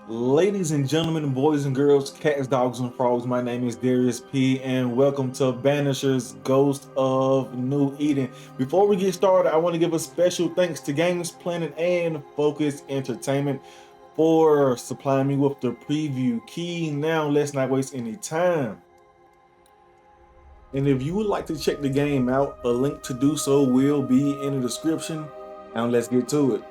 Ladies and gentlemen, boys and girls, cats, dogs, and frogs, my name is Darius P, and welcome to Banishers Ghost of New Eden. Before we get started, I want to give a special thanks to Games Planet and Focus Entertainment for supplying me with the preview key. Now, let's not waste any time. And if you would like to check the game out, a link to do so will be in the description. Now, let's get to it.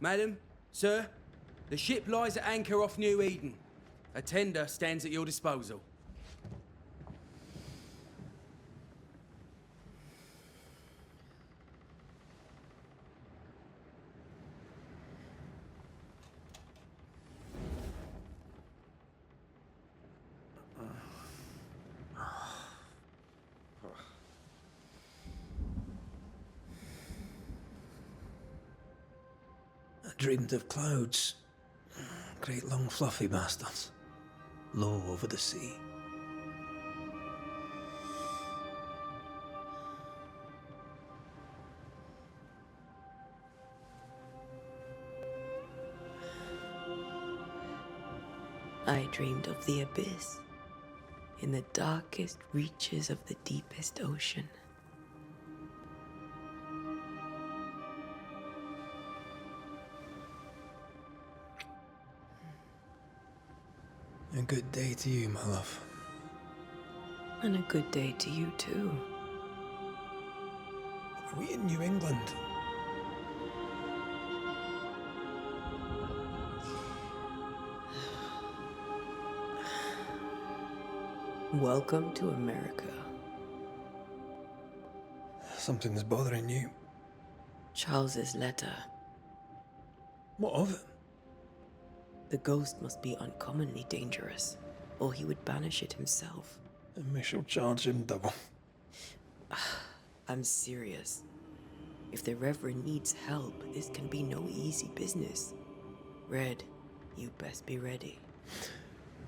Madam, sir, the ship lies at anchor off New Eden. A tender stands at your disposal. I dreamed of clouds. Great long fluffy bastards. Low over the sea. I dreamed of the abyss, in the darkest reaches of the deepest ocean. A good day to you, my love. And a good day to you too. Are we in New England? Welcome to America. Something's bothering you. Charles's letter. What of it? The ghost must be uncommonly dangerous, or he would banish it himself. And we shall charge him double. I'm serious. If the Reverend needs help, this can be no easy business. Red, you best be ready.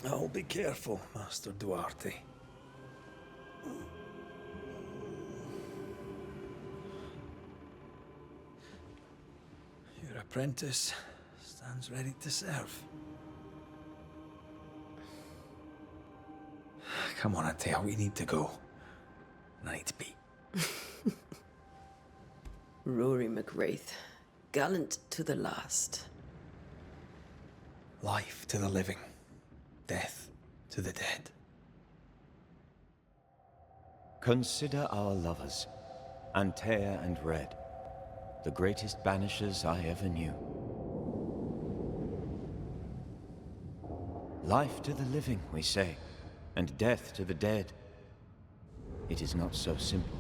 I'll be careful, Master Duarte. Your apprentice stands ready to serve. Come on, Atea, we need to go. I need to be. Rory McWraith, gallant to the last. Life to the living, death to the dead. Consider our lovers, Antea and Red, the greatest banishers I ever knew. Life to the living, we say, and death to the dead. It is not so simple.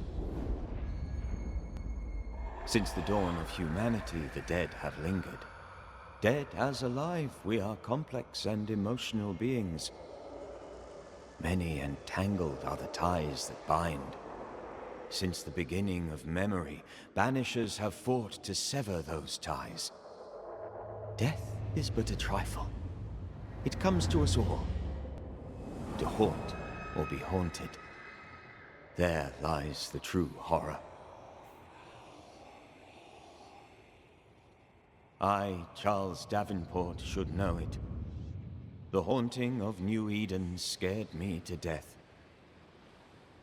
Since the dawn of humanity, the dead have lingered. Dead as alive, we are complex and emotional beings. Many and tangled are the ties that bind. Since the beginning of memory, banishers have fought to sever those ties. Death is but a trifle. It comes to us all. To haunt or be haunted. There lies the true horror. I, Charles Davenport, should know it. The haunting of New Eden scared me to death.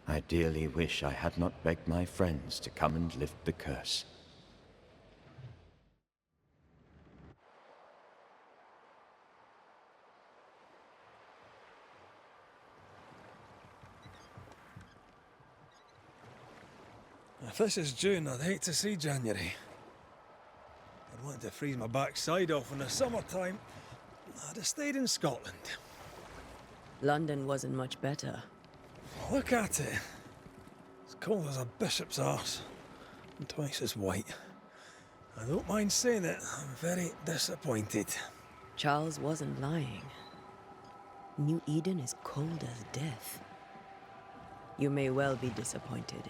I dearly wish I had not begged my friends to come and lift the curse. If this is June, I'd hate to see January. I'd want to freeze my backside off in the summertime. I'd have stayed in Scotland. London wasn't much better. Look at it. As cold as a bishop's arse. And twice as white. I don't mind saying it, I'm very disappointed. Charles wasn't lying. New Eden is cold as death. You may well be disappointed.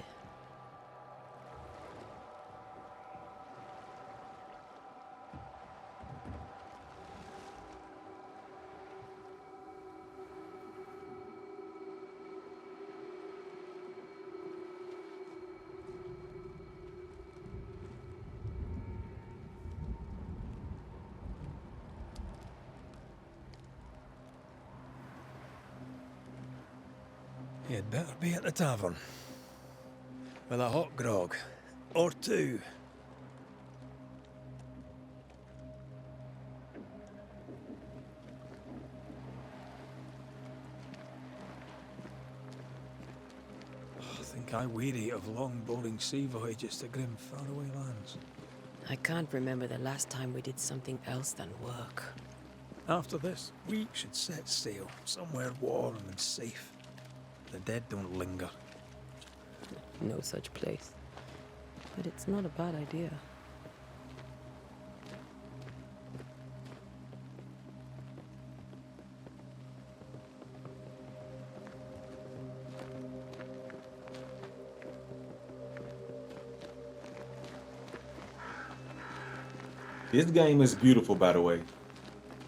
You'd better be at the tavern. With a hot grog. Or two. I think I weary of long, boring sea voyages to grim, faraway lands. I can't remember the last time we did something else than work. After this, we should set sail somewhere warm and safe. The dead don't linger. No such place. But it's not a bad idea. This game is beautiful, by the way.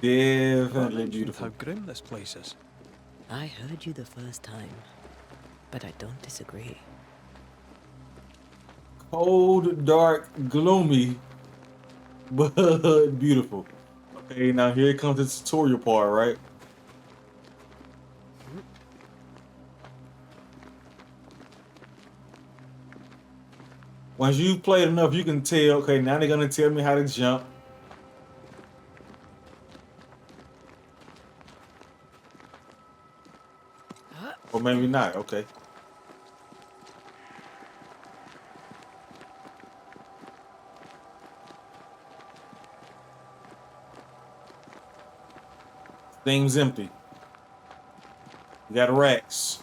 Definitely Mentioned beautiful. how grim this place is. I heard you the first time, but I don't disagree. Cold, dark, gloomy, but beautiful. Okay, now here comes the tutorial part, right? Once you played enough, you can tell, okay, now they're gonna tell me how to jump. Or maybe not, okay. Thing's empty. You got racks.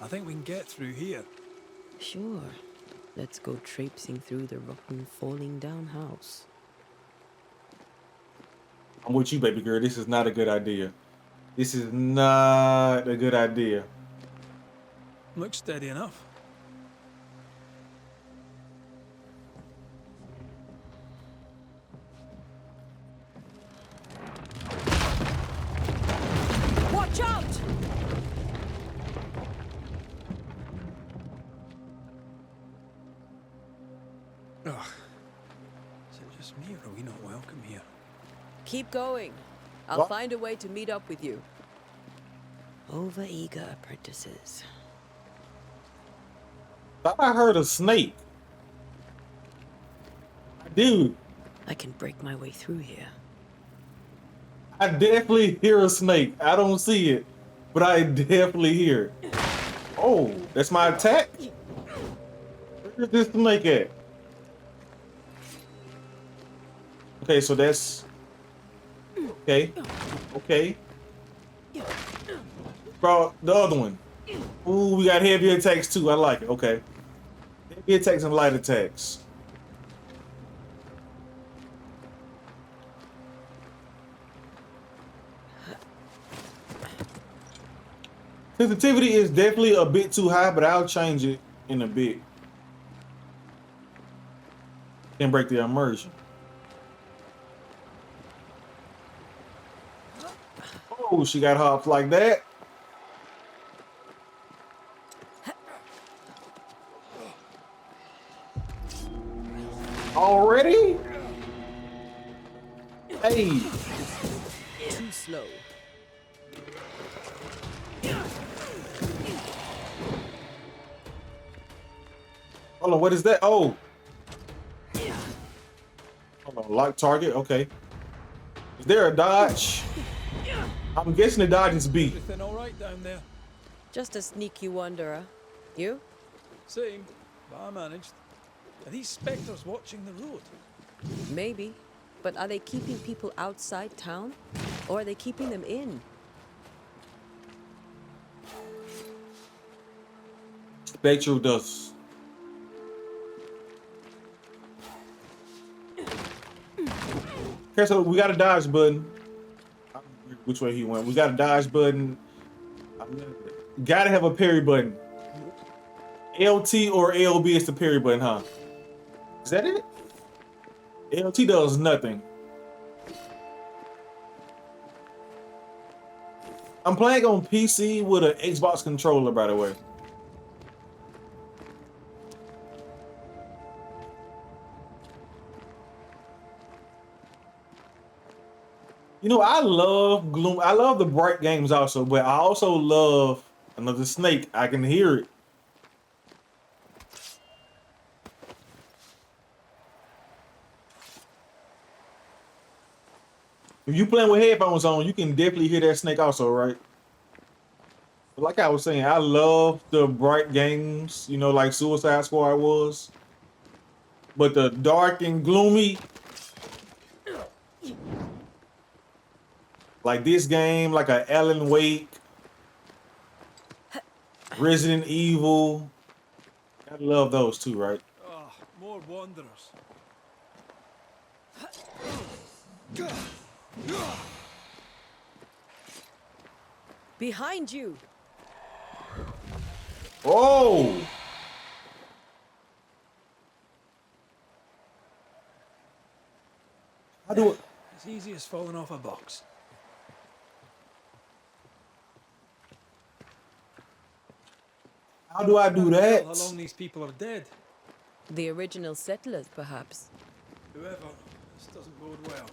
I think we can get through here. Sure. Let's go traipsing through the rotten, falling down house. I'm with you, baby girl. This is not a good idea. This is not a good idea. Looks steady enough. Watch out! Ugh. Is it just me or are we not welcome here? Keep going. I'll What? find a way to meet up with you. Overeager apprentices. Thought I heard a snake. Dude, I can break my way through here. I definitely hear a snake. I don't see it, but I definitely hear it. Oh, that's my attack? Where's this snake at? Okay, so that's... Okay. Okay. Bro, the other one. Ooh, we got heavy attacks too. I like it. Okay. Heavy attacks and light attacks. Sensitivity is definitely a bit too high, but I'll change it in a bit. Can break the immersion. Oh, she got hopped like that. Already? Hey. Too slow. Hold on, what is that? Oh. Hold on, lock target. Okay. Is there a dodge? I'm guessing the dodge is B. Everything all right down there? Just a sneaky wanderer. You? Same, but I managed. Are these spectres watching the road? Maybe. But are they keeping people outside town? Or are they keeping them in? Spectral dust. Okay, so we got a dodge button. I don't remember which way he went. We got a dodge button. Gotta have a parry button. LT or LB is the parry button, huh? Is that it? LT does nothing. I'm playing on PC with an Xbox controller, by the way. You know, I love Gloom. I love the Bright games also, but I also love another snake. I can hear it. If you playing with headphones on, you can definitely hear that snake also, right? But like I was saying, I love the Bright games, you know, like Suicide Squad was. But the dark and gloomy, like this game, like a Alan Wake, Resident Evil. I love those too, right? Ah, more wanderers. Behind you! Oh! How do it? As easy as falling off a box. How do I do Can't tell that? how long these people are dead. The original settlers, perhaps. Whoever, this doesn't bode well.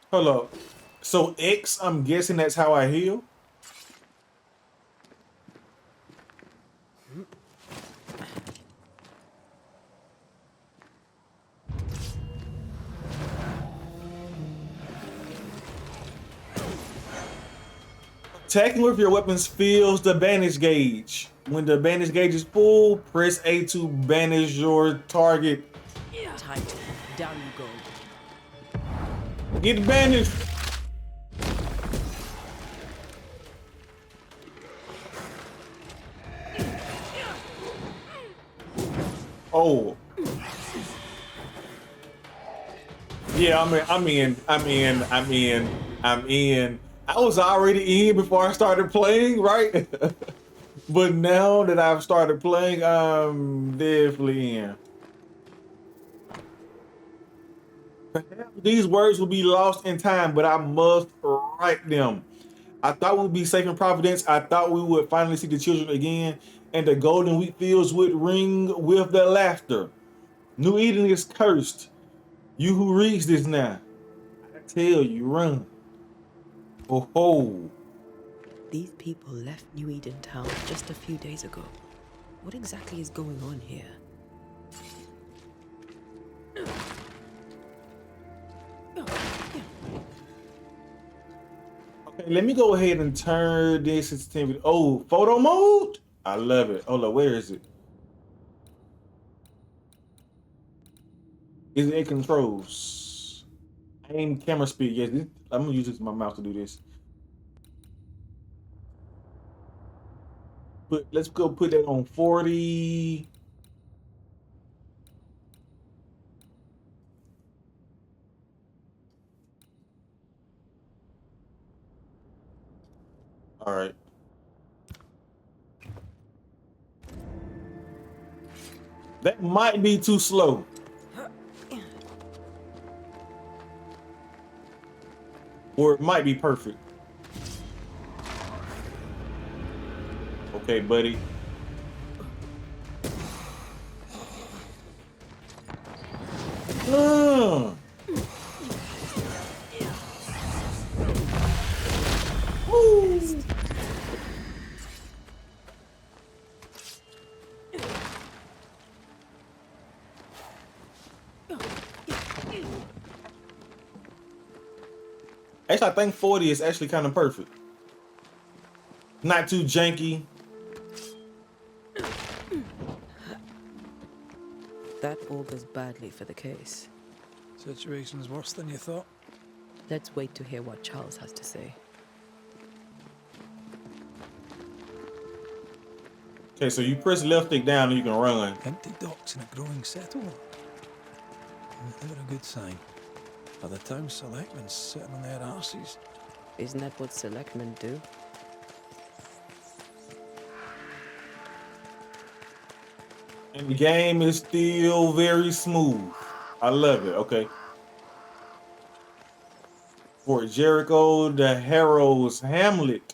Hold up. So X, I'm guessing that's how I heal. Attacking with your weapons fills the banish gauge. When the banish gauge is full, press A to banish your target. Tight. Down you go. Get banished. Oh. Yeah, I'm in. I was already in before I started playing, right? But now that I've started playing, I'm definitely in. Perhaps these words will be lost in time, but I must write them. I thought we'd be safe in Providence. I thought we would finally see the children again, and the golden wheat fields would ring with their laughter. New Eden is cursed. You who reads this now, I tell you, run. Oh ho. These people left New Eden Town just a few days ago. What exactly is going on here? Okay, let me go ahead and turn this sensitivity. Oh, photo mode? I love it. Hold up, where is it? Is it in controls? Aim camera speed. Yes, I'm gonna use this my mouse to do this. But let's go put that on 40. All right. That might be too slow. Or it might be perfect. Okay, buddy. Uh. Woo. Actually, I think 40 is actually kind of perfect. Not too janky. That augurs badly for the case. Situation's worse than you thought. Let's wait to hear what Charles has to say. Okay, so you press left stick down and you can run. Empty docks in a growing settlement. Never a good sign. Are the town selectmen sitting on their arses? Isn't that what selectmen do? And the game is still very smooth. I love it. Okay. Fort Jericho, the Harrow's Hamlet.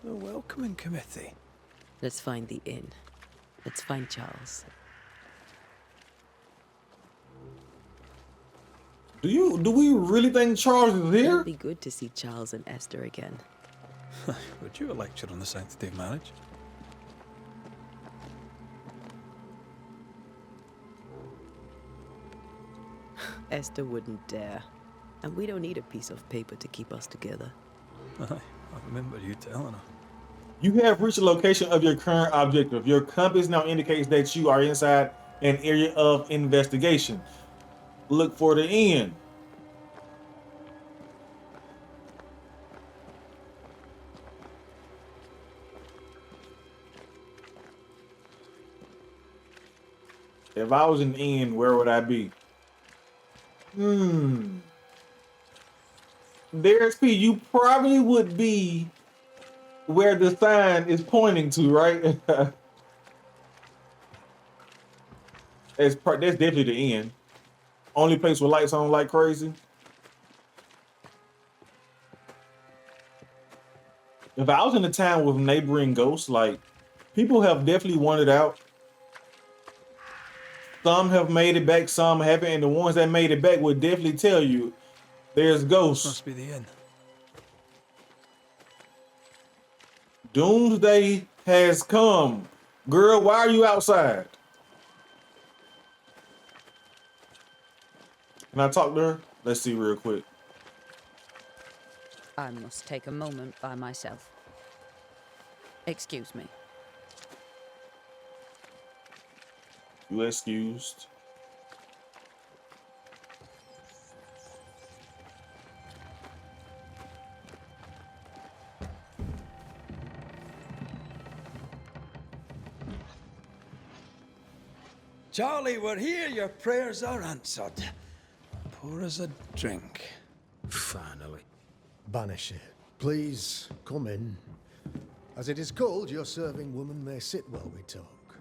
A welcoming committee. Let's find the inn. Let's find Charles. Do we really think Charles is It'll here? be good to see Charles and Esther again. Would you a lecture on the sanctity of marriage? Esther wouldn't dare. And we don't need a piece of paper to keep us together. I remember you telling her. You have reached the location of your current objective. Your compass now indicates that you are inside an area of investigation. Look for the inn. If I was in the inn, where would I be? There's P. You probably would be where the sign is pointing to, right? That's definitely the end. Only place with lights on like crazy. If I was in a town with neighboring ghosts, like, people have definitely wandered out. Some have made it back, some haven't, and the ones that made it back would definitely tell you there's ghosts. Must be the inn. Doomsday has come. Girl, why are you outside? Can I talk to her? Let's see real quick. I must take a moment by myself. Excuse me. You excused. Charlie, we're here. Your prayers are answered. Pour us a drink. Finally. Banisher, please come in. As it is cold, your serving woman may sit while we talk.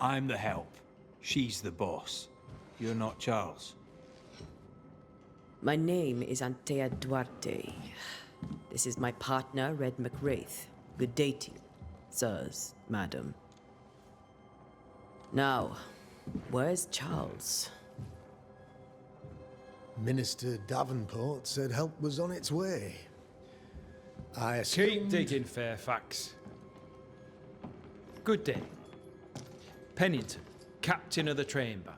I'm the help. She's the boss. You're not Charles. My name is Antea Duarte. This is my partner, Red McWraith. Good day to you, sirs, madam. Now, where's Charles? Minister Davenport said help was on its way. I assumed... Keep digging, Fairfax. Good day. Pennington, captain of the train band.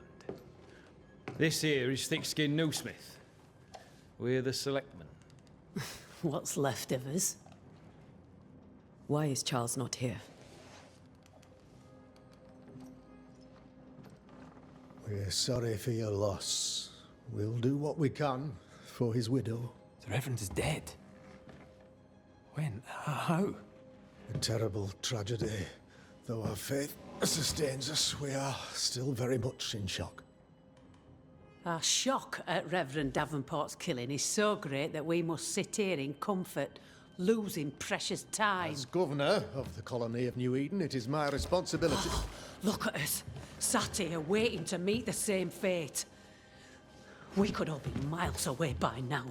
This here is Thick-Skinned Newsmith. We're the selectmen. What's left of us? Why is Charles not here? We're sorry for your loss. We'll do what we can for his widow. The Reverend is dead. When? How? A terrible tragedy. Though our faith sustains us, we are still very much in shock. Our shock at Reverend Davenport's killing is so great that we must sit here in comfort, losing precious time. As governor of the colony of New Eden, it is my responsibility... Look at us, sat here waiting to meet the same fate. We could all be miles away by now.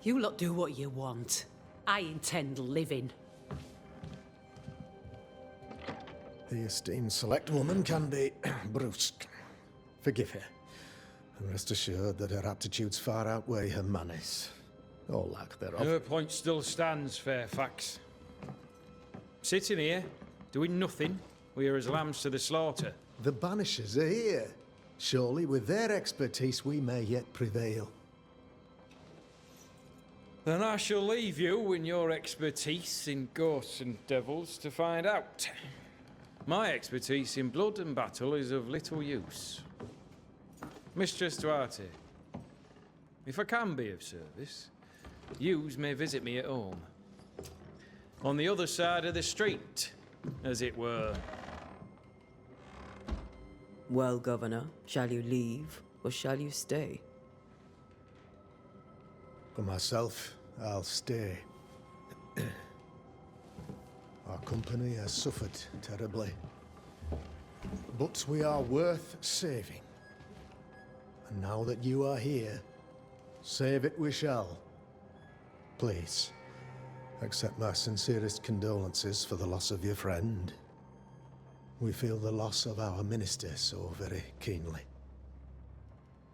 You lot do what you want. I intend living. The esteemed select woman can be brusque. Forgive her. And rest assured that her aptitudes far outweigh her manners. Or lack thereof. Her point still stands, Fairfax. Sitting here, doing nothing, we are as lambs to the slaughter. The Banishers are here. Surely with their expertise we may yet prevail. Then I shall leave you in your expertise in ghosts and devils to find out. My expertise in blood and battle is of little use. Mistress Duarte, if I can be of service, yous may visit me at home. On the other side of the street, as it were. Well, Governor, shall you leave or shall you stay? For myself, I'll stay. Our company has suffered terribly. But we are worth saving. And now that you are here, save it we shall. Please. Accept my sincerest condolences for the loss of your friend. We feel the loss of our minister so very keenly.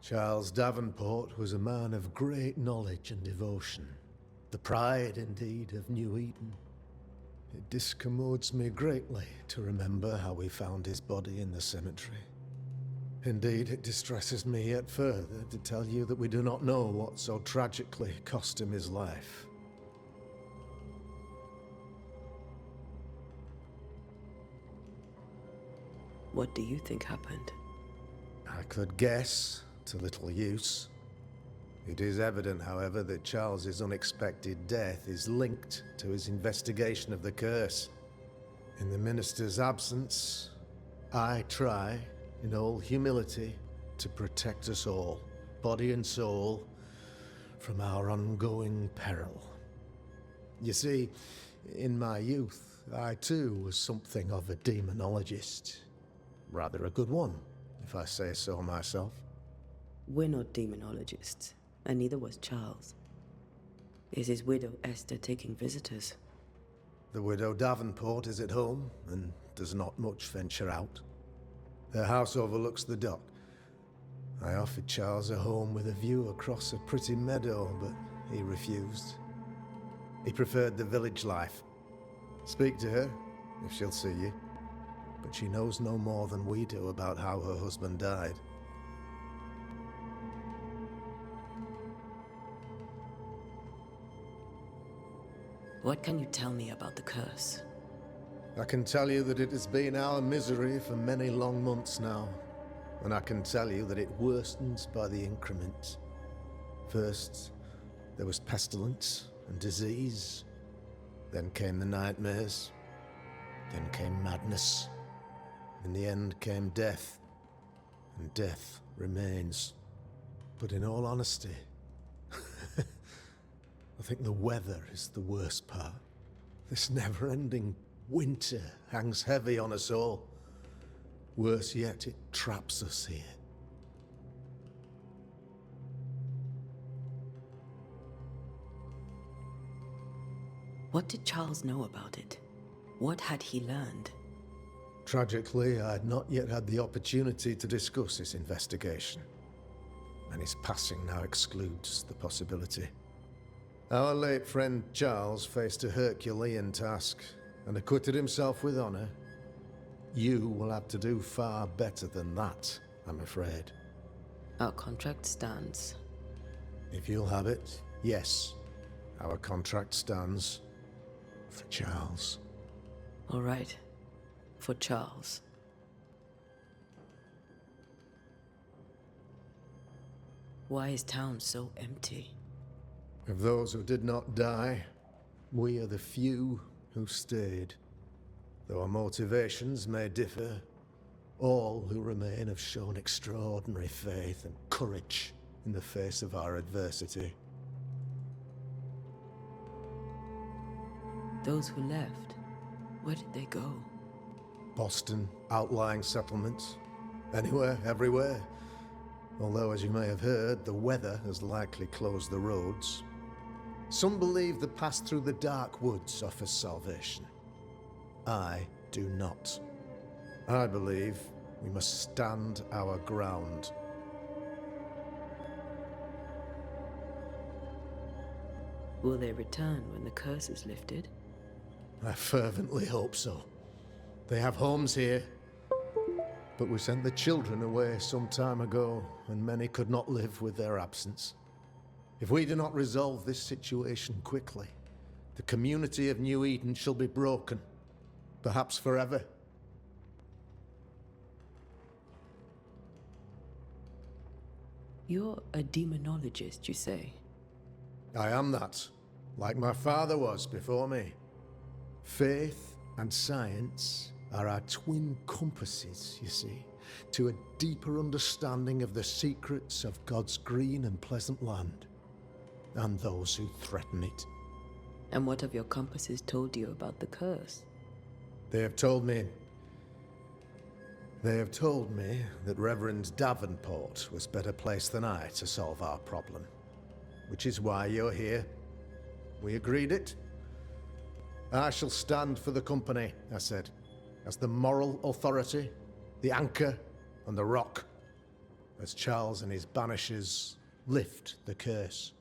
Charles Davenport was a man of great knowledge and devotion, the pride, indeed, of New Eden. It discommodes me greatly to remember how we found his body in the cemetery. Indeed, it distresses me yet further to tell you that we do not know what so tragically cost him his life. What do you think happened? I could guess, to little use. It is evident, however, that Charles's unexpected death is linked to his investigation of the curse. In the minister's absence, I try, in all humility, to protect us all, body and soul, from our ongoing peril. You see, in my youth, I too was something of a demonologist. Rather a good one, if I say so myself. We're not demonologists, and neither was Charles. Is his widow Esther taking visitors? The widow Davenport is at home, and does not much venture out. Her house overlooks the dock. I offered Charles a home with a view across a pretty meadow, but he refused. He preferred the village life. Speak to her, if she'll see you. But she knows no more than we do about how her husband died. What can you tell me about the curse? I can tell you that it has been our misery for many long months now. And I can tell you that it worsens by the increment. First, there was pestilence and disease. Then came the nightmares. Then came madness. In the end came death. And death remains. But in all honesty, I think the weather is the worst part. This never-ending winter hangs heavy on us all. Worse yet, it traps us here. What did Charles know about it? What had he learned? Tragically, I had not yet had the opportunity to discuss this investigation, and his passing now excludes the possibility. Our late friend Charles faced a Herculean task and acquitted himself with honor. You will have to do far better than that, I'm afraid. Our contract stands. If you'll have it, yes, our contract stands for Charles. All right. For Charles. Why is town so empty? Of those who did not die, we are the few who stayed. Though our motivations may differ, all who remain have shown extraordinary faith and courage in the face of our adversity. Those who left, where did they go? Boston, outlying settlements. Anywhere, everywhere. Although, as you may have heard, the weather has likely closed the roads. Some believe the path through the dark woods offers salvation. I do not. I believe we must stand our ground. Will they return when the curse is lifted? I fervently hope so. They have homes here, but we sent the children away some time ago, and many could not live with their absence. If we do not resolve this situation quickly, the community of New Eden shall be broken, perhaps forever. You're a demonologist, you say? I am that, like my father was before me. Faith and science are our twin compasses, you see, to a deeper understanding of the secrets of God's green and pleasant land, and those who threaten it. And what have your compasses told you about the curse? They have told me that Reverend Davenport was better placed than I to solve our problem. Which is why you're here. We agreed it, I shall stand for the company, I said, as the moral authority, the anchor, and the rock, as Charles and his Banishers lift the curse.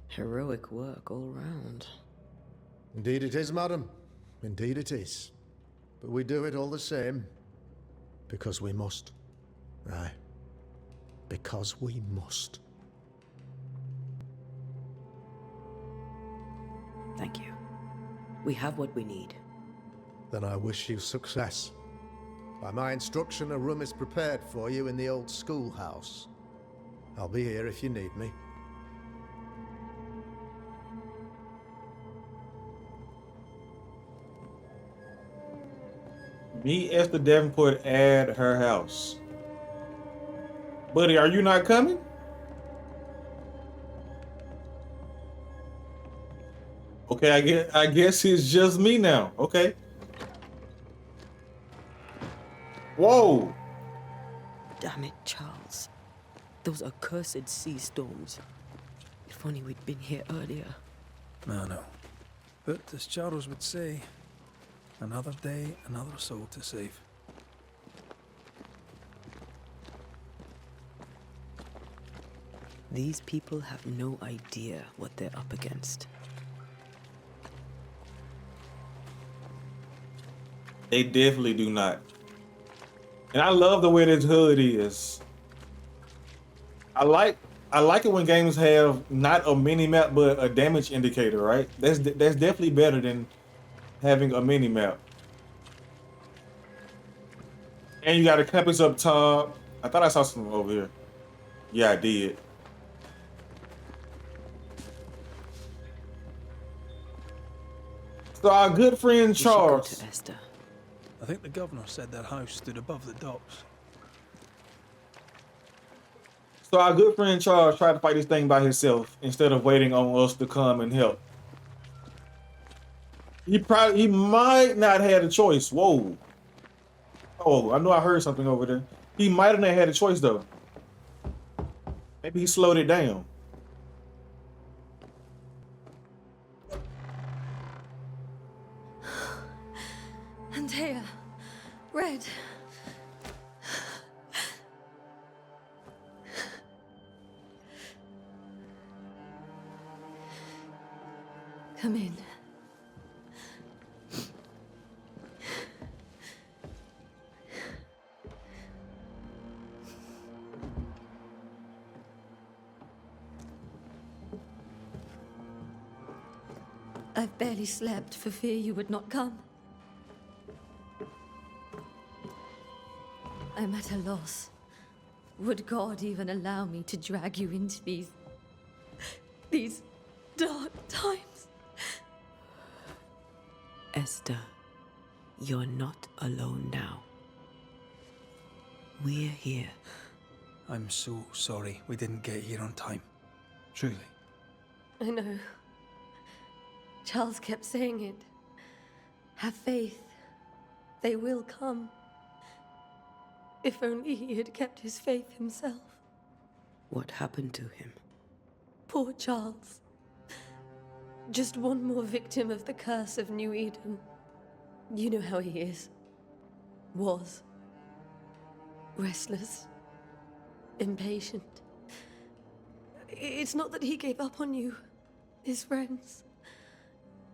Heroic work all round. Indeed it is, madam. Indeed it is. But we do it all the same. Because we must. Aye. Because we must. Thank you. We have what we need. Then I wish you success. By my instruction, a room is prepared for you in the old schoolhouse. I'll be here if you need me. Meet Esther Davenport at her house. Buddy, are you not coming? Okay, I guess it's just me now. Okay. Whoa. Damn it, Charles. Those accursed sea storms. If only we'd been here earlier. No. But as Charles would say, another day, another soul to save. These people have no idea what they're up against. They definitely do not. And I love the way this hood is. I like it when games have not a mini map but a damage indicator, right? That's definitely better than having a mini map. And you got a compass up top. I thought I saw something over here. Yeah, I did. So our good friend We should go Charles. to Esther. I think the governor said their house stood above the docks. So our good friend Charles tried to fight this thing by himself instead of waiting on us to come and help. He might not have had a choice. Whoa. Oh, I know I heard something over there. He might have not had a choice though. Maybe he slowed it down. Antea, Red. Come in. I've barely slept for fear you would not come. I'm at a loss. Would God even allow me to drag you into these dark times? Esther, you're not alone now. We're here. I'm so sorry we didn't get here on time. Truly. I know. Charles kept saying it. Have faith. They will come. If only he had kept his faith himself. What happened to him? Poor Charles. Just one more victim of the curse of New Eden. You know how he is. Was. Restless. Impatient. It's not that he gave up on you, his friends,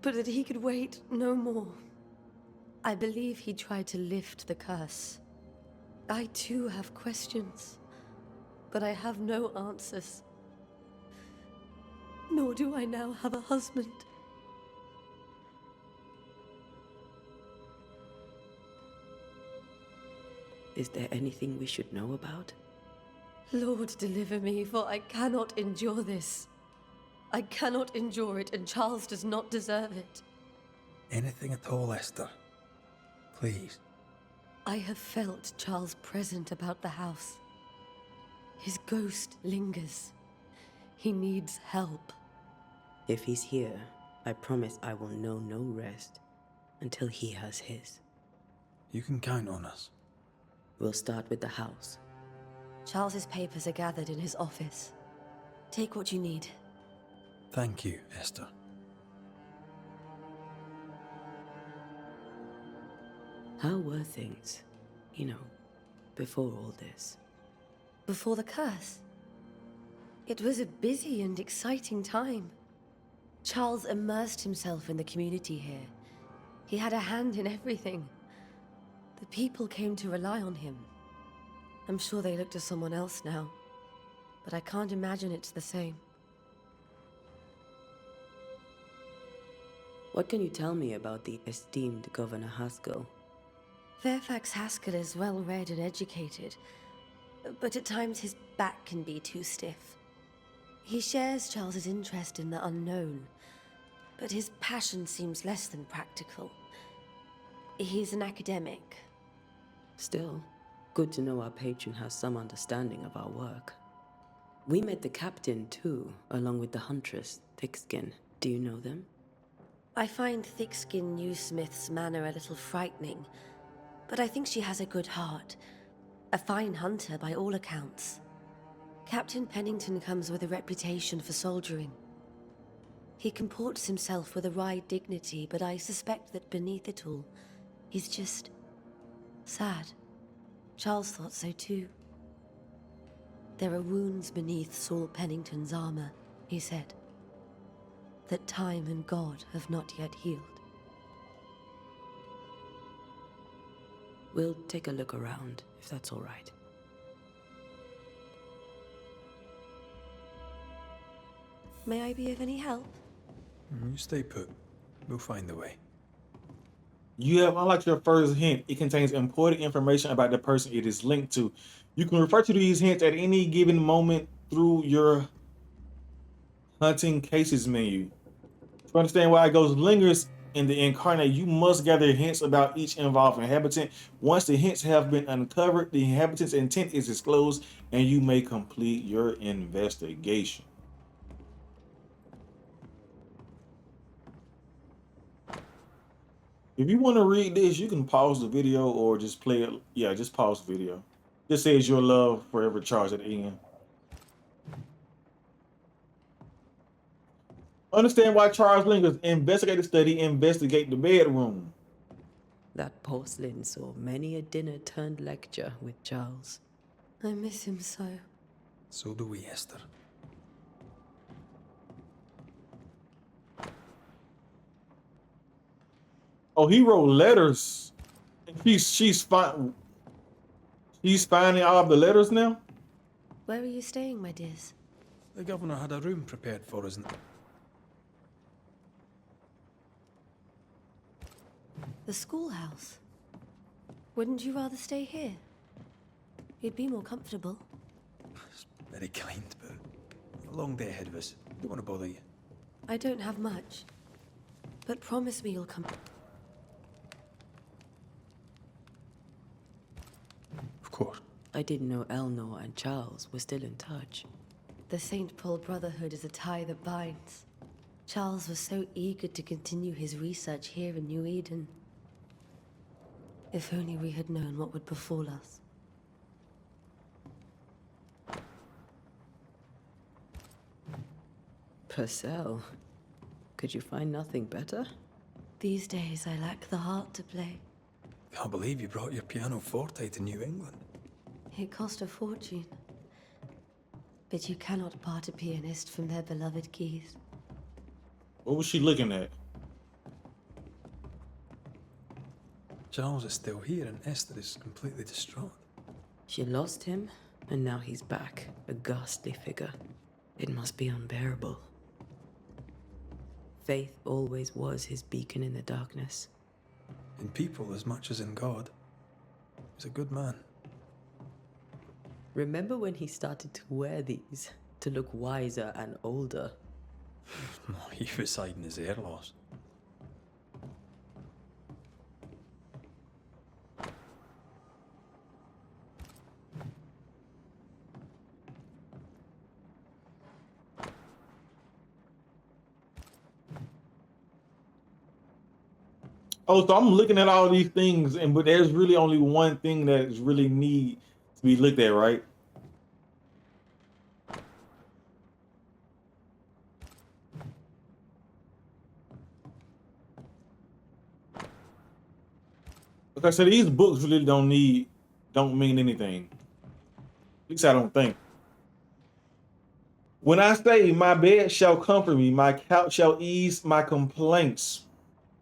but that he could wait no more. I believe he tried to lift the curse. I too have questions, but I have no answers. Nor do I now have a husband. Is there anything we should know about? Lord, deliver me, for I cannot endure this. I cannot endure it, and Charles does not deserve it. Anything at all, Esther. Please. I have felt Charles present about the house. His ghost lingers. He needs help. If he's here, I promise I will know no rest until he has his. You can count on us. We'll start with the house. Charles's papers are gathered in his office. Take what you need. Thank you, Esther. How were things, you know, before all this? Before the curse. It was a busy and exciting time. Charles immersed himself in the community here. He had a hand in everything. The people came to rely on him. I'm sure they look to someone else now, but I can't imagine it's the same. What can you tell me about the esteemed Governor Haskell? Fairfax Haskell is well read and educated, but at times his back can be too stiff. He shares Charles's interest in the unknown, but his passion seems less than practical. He's an academic. Still, good to know our patron has some understanding of our work. We met the captain too, along with the huntress, Thickskin. Do you know them? I find Thickskin Newsmith's manner a little frightening, but I think she has a good heart. A fine hunter by all accounts. Captain Pennington comes with a reputation for soldiering. He comports himself with a wry dignity, but I suspect that beneath it all, he's just sad. Charles thought so too. There are wounds beneath Saul Pennington's armor, he said, that time and God have not yet healed. We'll take a look around, if that's all right. May I be of any help? You stay put. We'll find the way. You have unlocked your first hint. It contains important information about the person it is linked to. You can refer to these hints at any given moment through your hunting cases menu. To understand why it goes lingers in the incarnate, you must gather hints about each involved inhabitant. Once the hints have been uncovered, the inhabitant's intent is disclosed, and you may complete your investigation. If you want to read this, you can pause the video or just play it. Yeah, just pause the video. This says your love forever charged at the end. Understand why Charles lingers. Investigate the study, investigate the bedroom. That porcelain saw many a dinner turned lecture with Charles. I miss him so. So do we, Esther. Oh, he wrote letters. She's finding all the letters now. Where are you staying, my dears? The governor had a room prepared for us. The schoolhouse. Wouldn't you rather stay here? You'd be more comfortable. It's very kind, but a long day ahead of us. Don't want to bother you. I don't have much, but promise me you'll come. Of course. I didn't know Eleanor and Charles were still in touch. The St. Paul Brotherhood is a tie that binds. Charles was so eager to continue his research here in New Eden. If only we had known what would befall us. Purcell, could you find nothing better? These days I lack the heart to play. Can't believe you brought your piano forte to New England. It cost a fortune. But you cannot part a pianist from their beloved keys. What was she looking at? Charles is still here and Esther is completely distraught. She lost him, and now he's back, a ghastly figure. It must be unbearable. Faith always was his beacon in the darkness. In people as much as in God. He's a good man. Remember when he started to wear these to look wiser and older? He was hiding his hair loss. Oh, so I'm looking at all these things, but there's really only one thing that is really need to be looked at, right? Okay, so these books really don't mean anything. At least I don't think. When I say my bed shall comfort me, my couch shall ease my complaints,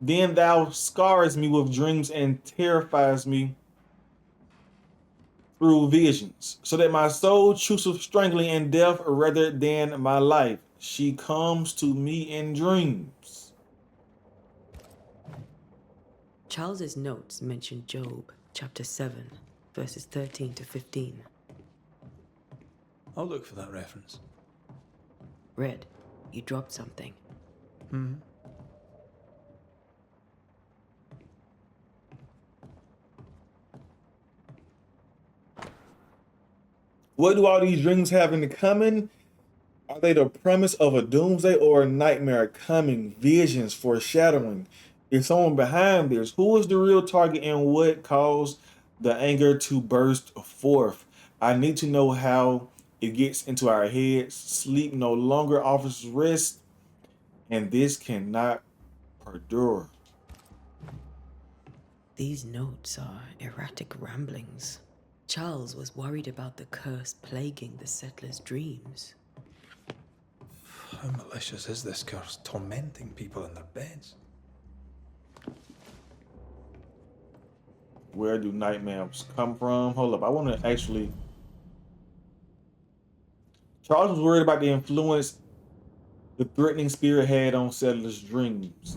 then thou scars me with dreams and terrifies me through visions, so that my soul chooses strangling in death rather than my life. She comes to me in dreams. Charles's notes mention Job, chapter 7, verses 13 to 15. I'll look for that reference. Red, you dropped something. What do all these dreams have in common? Are they the premise of a doomsday or a nightmare coming? Visions, foreshadowing? Is someone behind this? Who is the real target and what caused the anger to burst forth? I need to know how it gets into our heads. Sleep no longer offers rest, and this cannot perdure. These notes are erratic ramblings. Charles was worried about the curse plaguing the settlers' dreams. How malicious is this curse, tormenting people in their beds? Where do nightmares come from? Hold up, I want to actually. Charles was worried about the influence the threatening spirit had on settlers' dreams.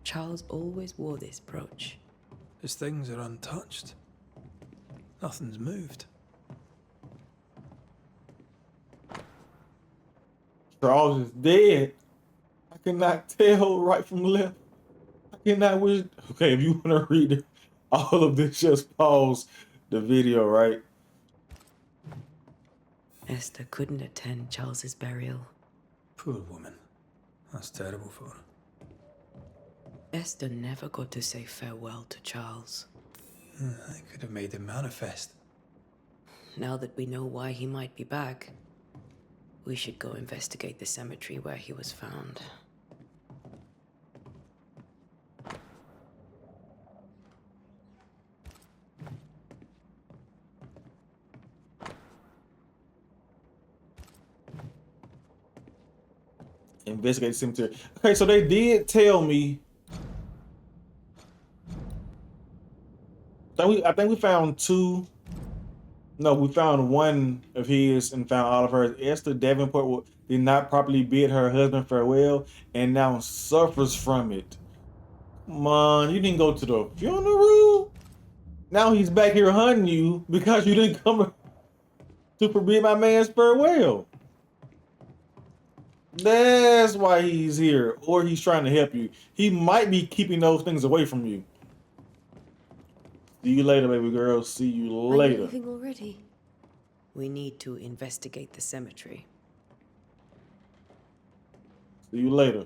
Charles always wore this brooch. His things are untouched. Nothing's moved. Charles is dead. I cannot tell right from left. I cannot wish. Okay, if you want to read all of this, just pause the video, right? Esther couldn't attend Charles's burial. Poor woman. That's terrible for her. Esther never got to say farewell to Charles. I could have made him manifest. Now that we know why he might be back, we should go investigate the cemetery where he was found. Investigate the cemetery. Okay, so they did tell me. I think we found two. No, we found one of his and found all of hers. Esther Davenport did not properly bid her husband farewell and now suffers from it. Come on, you didn't go to the funeral? Now he's back here hunting you because you didn't come to forbid my man's farewell. That's why he's here, or he's trying to help you. He might be keeping those things away from you. See you later, baby girl. See you later. Are you leaving already? We need to investigate the cemetery. See you later.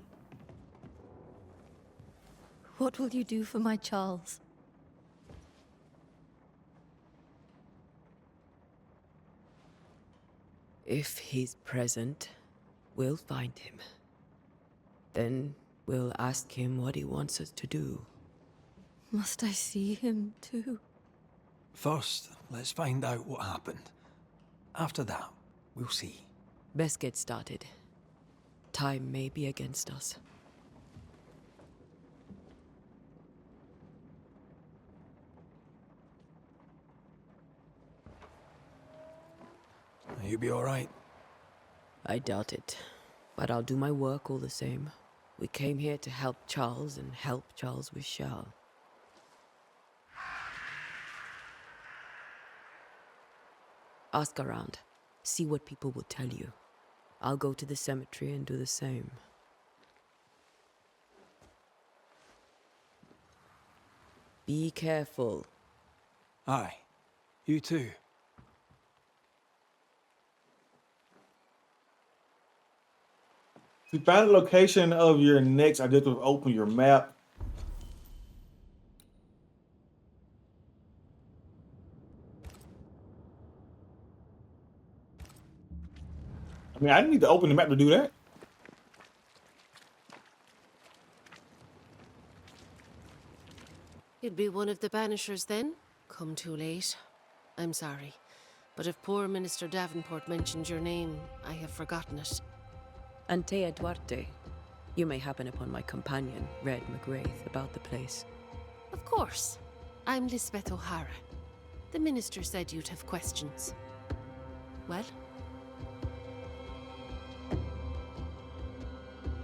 What will you do for my Charles? If he's present, we'll find him. Then we'll ask him what he wants us to do. Must I see him too? First, let's find out what happened. After that, we'll see. Best get started. Time may be against us. You be all right? I doubt it, but I'll do my work all the same. We came here to help Charles, and help Charles we shall. Ask around. See what people will tell you. I'll go to the cemetery and do the same. Be careful. Aye. You too. To find the location of your next objective, open your map. I mean, I didn't need to open the map to do that. You'd be one of the Banishers then? Come too late. I'm sorry. But if poor Minister Davenport mentioned your name, I have forgotten it. Antea Duarte. You may happen upon my companion, Red McGrath, about the place. Of course. I'm Lisbeth O'Hara. The minister said you'd have questions. Well?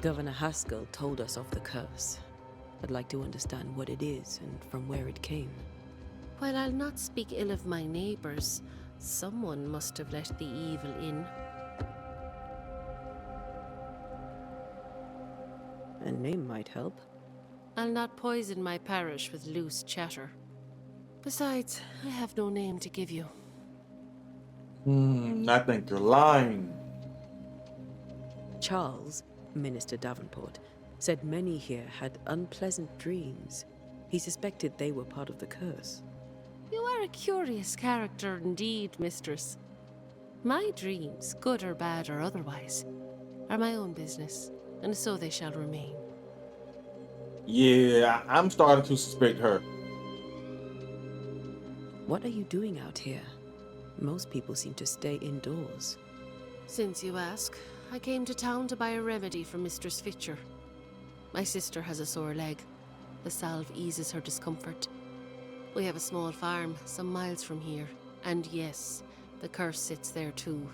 Governor Haskell told us of the curse. I'd like to understand what it is and from where it came. While I'll not speak ill of my neighbors, someone must have let the evil in. A name might help. I'll not poison my parish with loose chatter. Besides, I have no name to give you. I think you're lying. Charles, Minister Davenport, said many here had unpleasant dreams. He suspected they were part of the curse. You are a curious character indeed, mistress. My dreams, good or bad or otherwise, are my own business, and so they shall remain. Yeah, I'm starting to suspect her. What are you doing out here? Most people seem to stay indoors. Since you ask, I came to town to buy a remedy for Mistress Fitcher. My sister has a sore leg. The salve eases her discomfort. We have a small farm, some miles from here. And yes, the curse sits there too.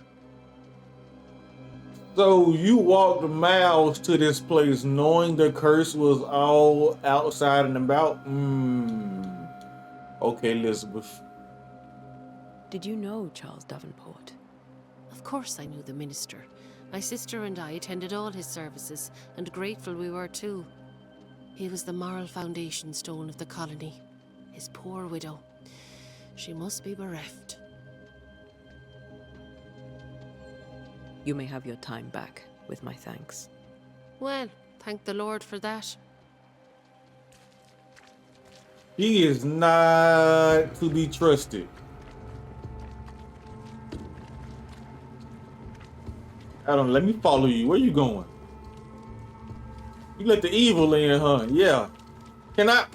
So you walked miles to this place knowing the curse was all outside and about? Okay, Elizabeth. Did you know Charles Davenport? Of course I knew the minister. My sister and I attended all his services, and grateful we were too. He was the moral foundation stone of the colony. His poor widow. She must be bereft. You may have your time back, with my thanks. Well, thank the Lord for that. He is not to be trusted. I don't know, let me follow you. Where you going? You let the evil in, huh? Yeah. Can I?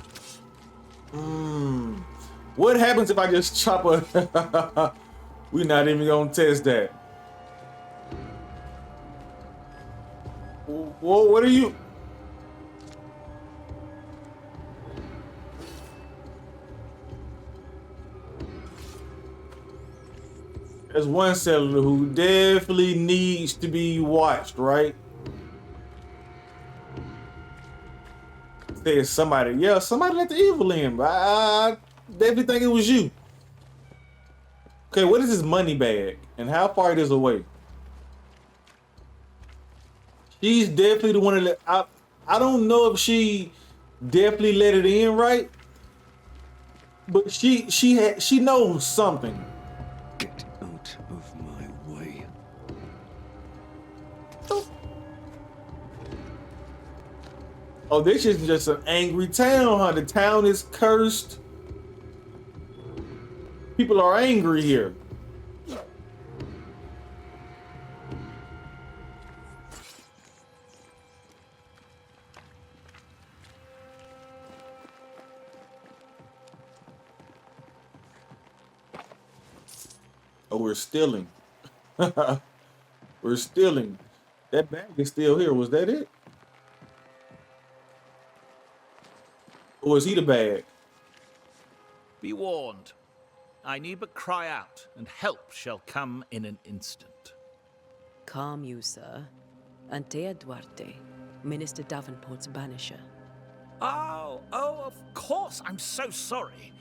What happens if I just chop a... We're not even gonna test that. Whoa, what are you? There's one settler who definitely needs to be watched, right? There's somebody, yeah, somebody let the evil in, but I definitely think it was you. Okay, what is this money bag? And how far it is away? She's definitely the one that I don't know if she definitely let it in, right? But she knows something. Get out of my way. Oh, this is just an angry town, huh? The town is cursed. People are angry here. Oh, we're stealing. We're stealing. That bag is still here. Was that it? Or was he the bag? Be warned. I need but cry out, and help shall come in an instant. Calm you, sir. Antea Duarte, Minister Davenport's banisher. Oh, of course. I'm so sorry.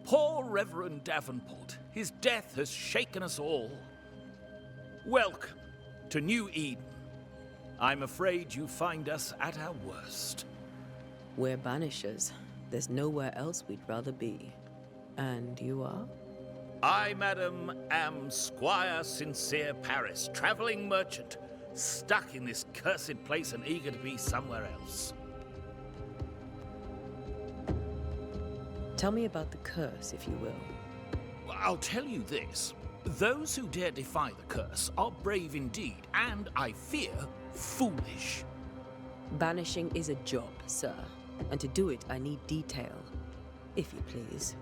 Poor Reverend Davenport. His death has shaken us all. Welcome to New Eden. I'm afraid you find us at our worst. We're banishers. There's nowhere else we'd rather be. And you are? I, madam, am Squire Sincere Paris, travelling merchant, stuck in this cursed place and eager to be somewhere else. Tell me about the curse, if you will. I'll tell you this. Those who dare defy the curse are brave indeed, and, I fear, foolish. Banishing is a job, sir. And to do it, I need detail. If you please.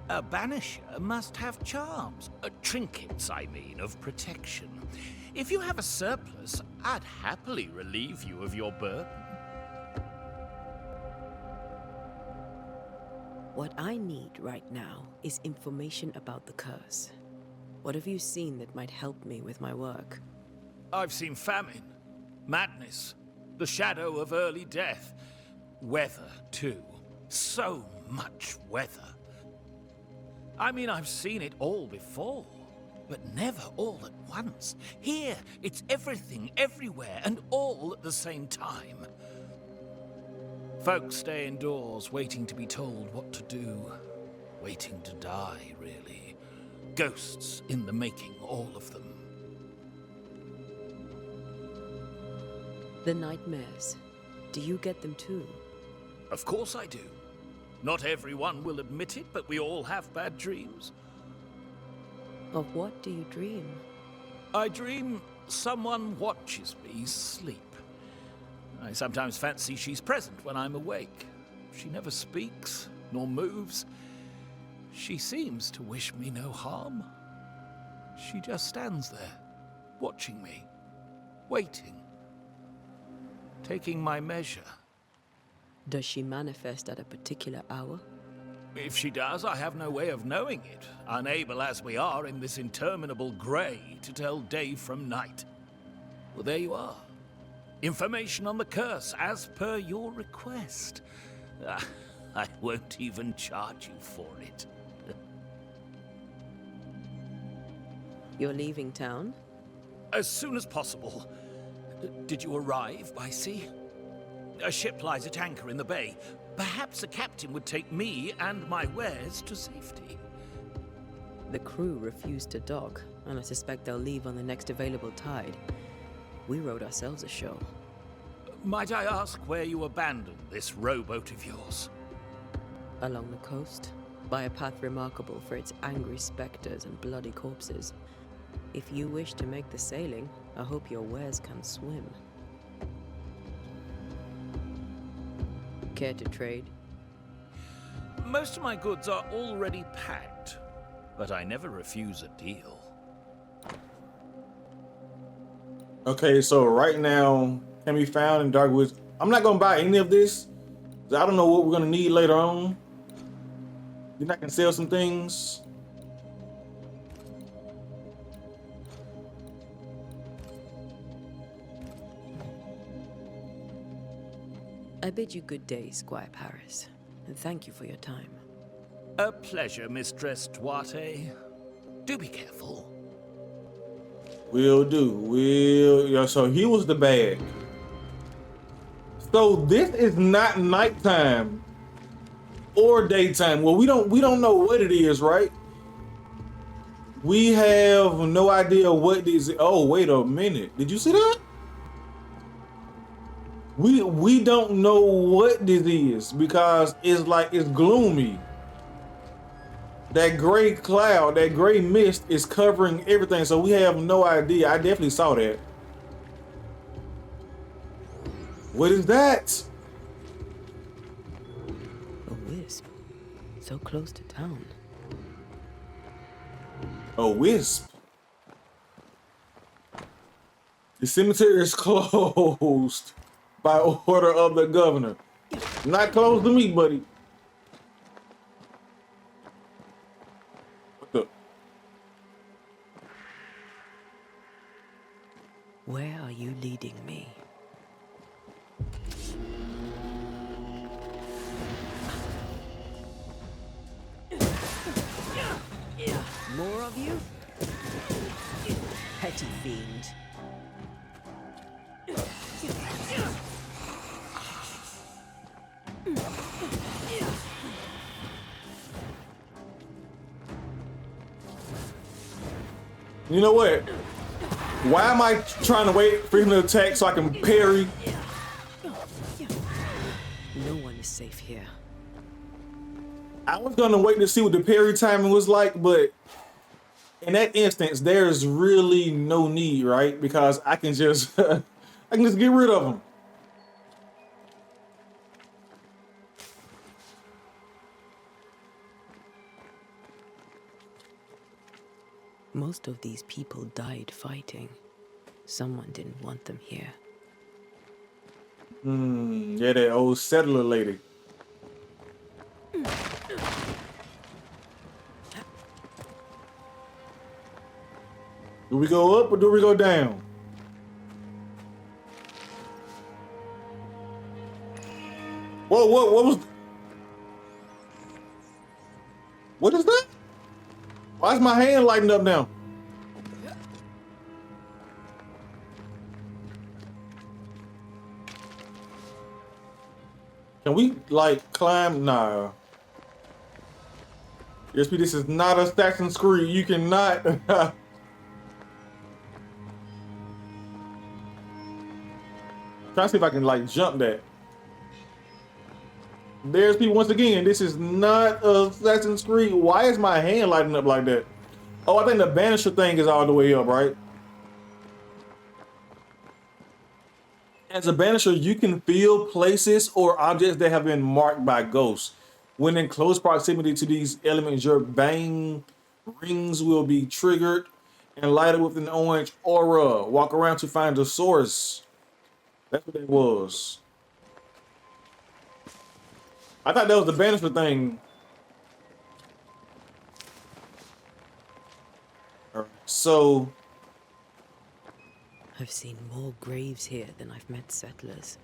A banisher must have charms. Trinkets, I mean, of protection. If you have a surplus, I'd happily relieve you of your burden. What I need right now is information about the curse. What have you seen that might help me with my work? I've seen famine, madness, the shadow of early death, weather, too. So much weather. I mean, I've seen it all before, but never all at once. Here, it's everything, everywhere, and all at the same time. Folks stay indoors, waiting to be told what to do. Waiting to die, really. Ghosts in the making, all of them. The nightmares. Do you get them too? Of course I do. Not everyone will admit it, but we all have bad dreams. Of what do you dream? I dream someone watches me sleep. I sometimes fancy she's present when I'm awake. She never speaks, nor moves. She seems to wish me no harm. She just stands there, watching me, waiting, taking my measure. Does she manifest at a particular hour? If she does, I have no way of knowing it, unable as we are in this interminable grey to tell day from night. Well, there you are. Information on the curse, as per your request. I won't even charge you for it. You're leaving town? As soon as possible. Did you arrive by sea? A ship lies at anchor in the bay. Perhaps a captain would take me and my wares to safety. The crew refused to dock, and I suspect they'll leave on the next available tide. We rode ourselves ashore. Might I ask where you abandoned this rowboat of yours? Along the coast, by a path remarkable for its angry specters and bloody corpses. If you wish to make the sailing, I hope your wares can swim. Care to trade? Most of my goods are already packed, but I never refuse a deal. Okay, so right now can be found in Darkwoods. I'm not gonna buy any of this. I don't know what we're gonna need later on. Then I can sell some things. I bid you good day, Squire Paris, and thank you for your time. A pleasure, Mistress Duarte. Do be careful. Will do. Yeah, so he was the bag. So this is not nighttime or daytime. Well, we don't know what it is, right? We have no idea what this is. Oh, wait a minute. Did you see that? We don't know what this is because it's like it's gloomy. That gray cloud, that gray mist is covering everything, so we have no idea. I definitely saw that. What is that? A wisp. So close to town. A wisp. The cemetery is closed by order of the governor. Not close to me, buddy. What the? Where are you leading me? More of you? Petty fiend. You know what? Why am I trying to wait for him to attack so I can parry? No one is safe here. I was gonna wait to see what the parry timing was like, but in that instance, there's really no need, right? Because I can just I can just get rid of them. Most of these people died fighting. Someone didn't want them here. Yeah, that old settler lady. Do we go up or do we go down? Whoa, what was... What is that? Why is my hand lighting up now? Can we, like, climb? Nah. Yes, this is not a Assassin's Creed. You cannot... Trying to see if I can, like, jump that. There's people once again. This is not Assassin's Creed. Why is my hand lighting up like that? Oh, I think the Banisher thing is all the way up, right? As a Banisher, you can feel places or objects that have been marked by ghosts. When in close proximity to these elements, your bang rings will be triggered and lighted with an orange aura. Walk around to find the source. That's what it was. I thought that was the Banisher thing. All right, so I've seen more graves here than I've met settlers.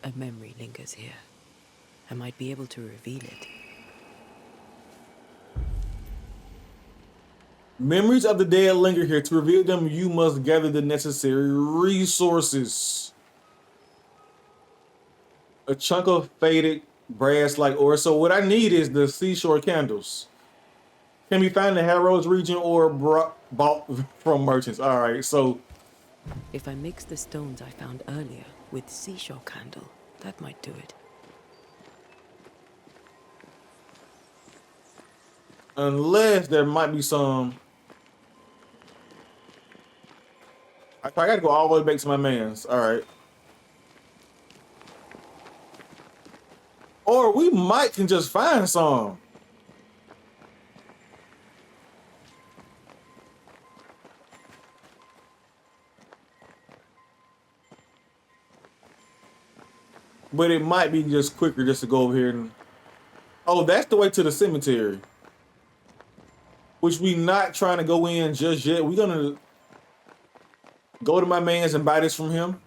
A memory lingers here. I might be able to reveal it. memories of the dead linger here. To reveal them, you must gather the necessary resources. A chunk of faded brass-like ore. So what I need is the seashore candles. Can be found in the Harrows region or bought from merchants. All right, so if I mix the stones I found earlier with seashore candle, that might do it. Unless there might be some... I gotta go all the way back to my man's. All right. Or we might can just find some. But it might be just quicker just to go over here and... Oh, that's the way to the cemetery. Which we not trying to go in just yet. We're gonna go to my man's and buy this from him.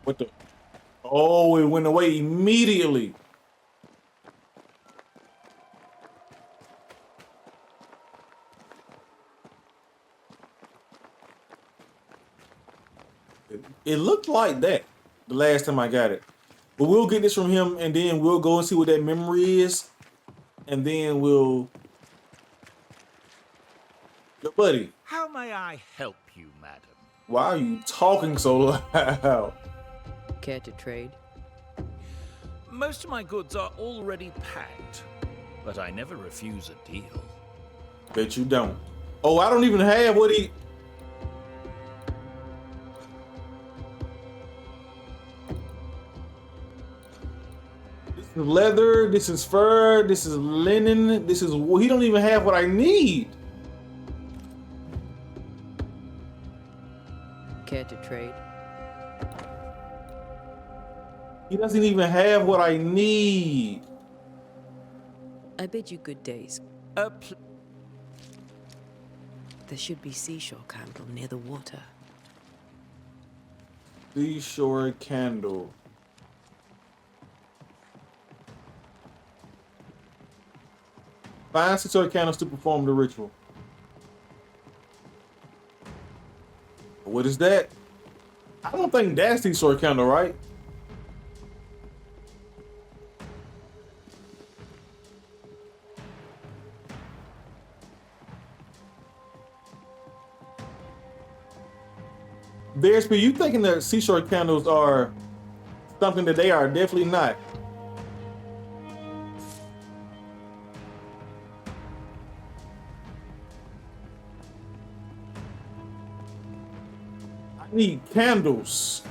What the... Oh, it went away immediately. It looked like that the last time I got it. But we'll get this from him and then we'll go and see what that memory is. And then we'll... Yo, buddy. How may I help you, madam? Why are you talking so loud? Care to trade? Most of my goods are already packed, but I never refuse a deal. Bet you don't. Oh, I don't even have what he... This is leather, this is fur, this is linen, this is... He don't even have what I need. Care to trade? He doesn't even have what I need. I bid you good days. There should be seashore candle near the water. Seashore candle. Find seashore candles to perform the ritual. What is that? I don't think that's seashore candle, right? There's you thinking that seashore candles are something that they are definitely not. I need candles.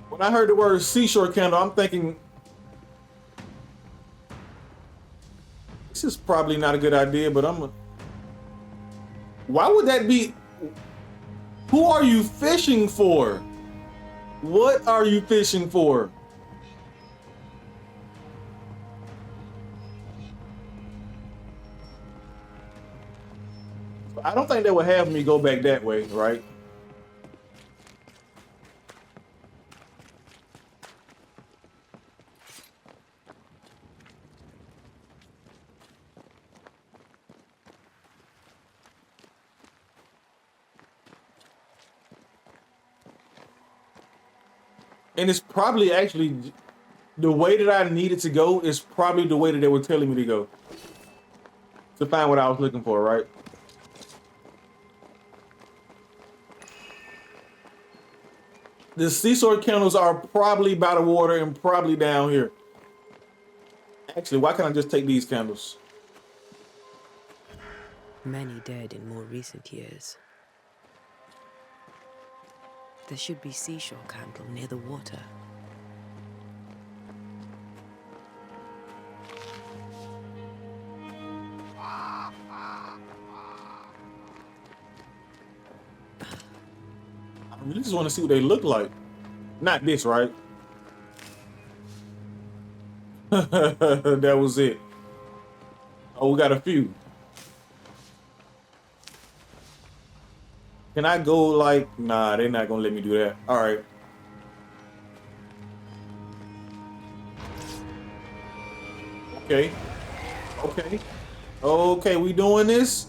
When I heard the word seashore candle, I'm thinking this is probably not a good idea, but why would that be? Who are you fishing for? What are you fishing for? I don't think they would have me go back that way, right? And it's probably actually the way that I needed to go is probably the way that they were telling me to go to find what I was looking for, right? The seashore candles are probably by the water and probably down here. Actually, why can't I just take these candles? Many dead in more recent years. There should be seashore candle near the water. I really just want to see what they look like. Not this, right? That was it. Oh, we got a few. Can I go like, nah, they're not gonna let me do that. All right. Okay. Okay. Okay, we doing this?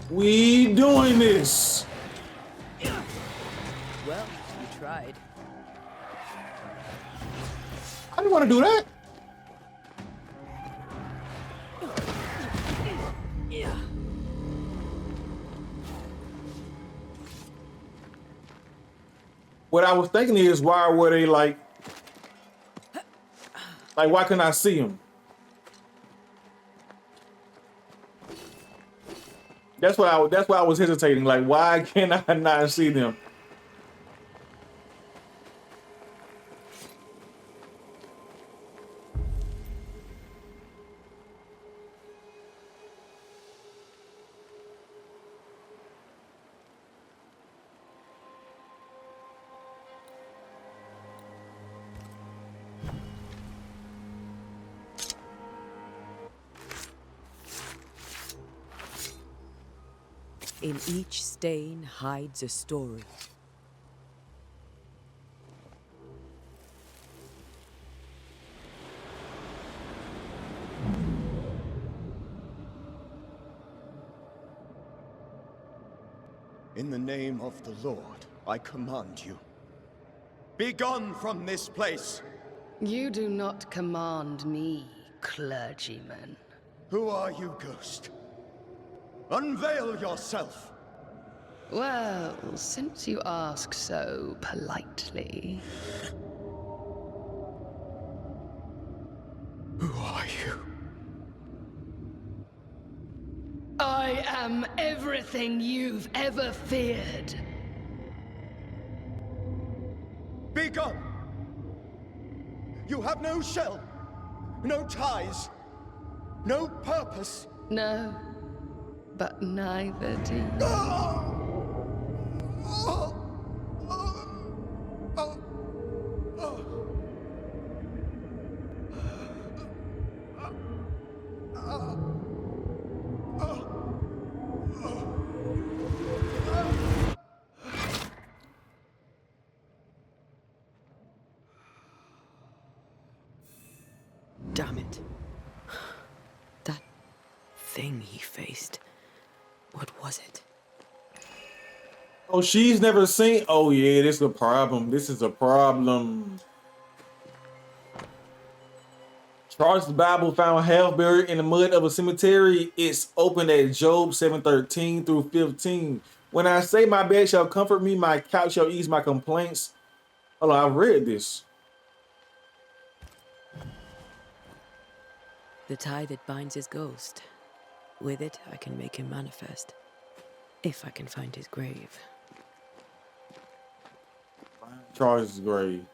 We doing this. Well, you tried. I didn't want to do that. What I was thinking is, why were they like why couldn't I see them? That's why I was hesitating. Like, why can I not see them? In each stain hides a story. In the name of the Lord, I command you. Be gone from this place! You do not command me, clergyman. Who are you, ghost? Unveil yourself! Well, since you ask so politely... Who are you? I am everything you've ever feared. Be gone! You have no shell, no ties, no purpose. No, but neither do you. Damn it. That thing he faced. What was it? Oh, she's never seen. Oh yeah, this is a problem. This is a problem. Charles' Bible found half buried in the mud of a cemetery. It's open at Job 7:13 through 15. When I say my bed shall comfort me, my couch shall ease my complaints. Hold on, I've read this. The tie that binds his ghost. With it, I can make him manifest. If I can find his grave. Charles' grave.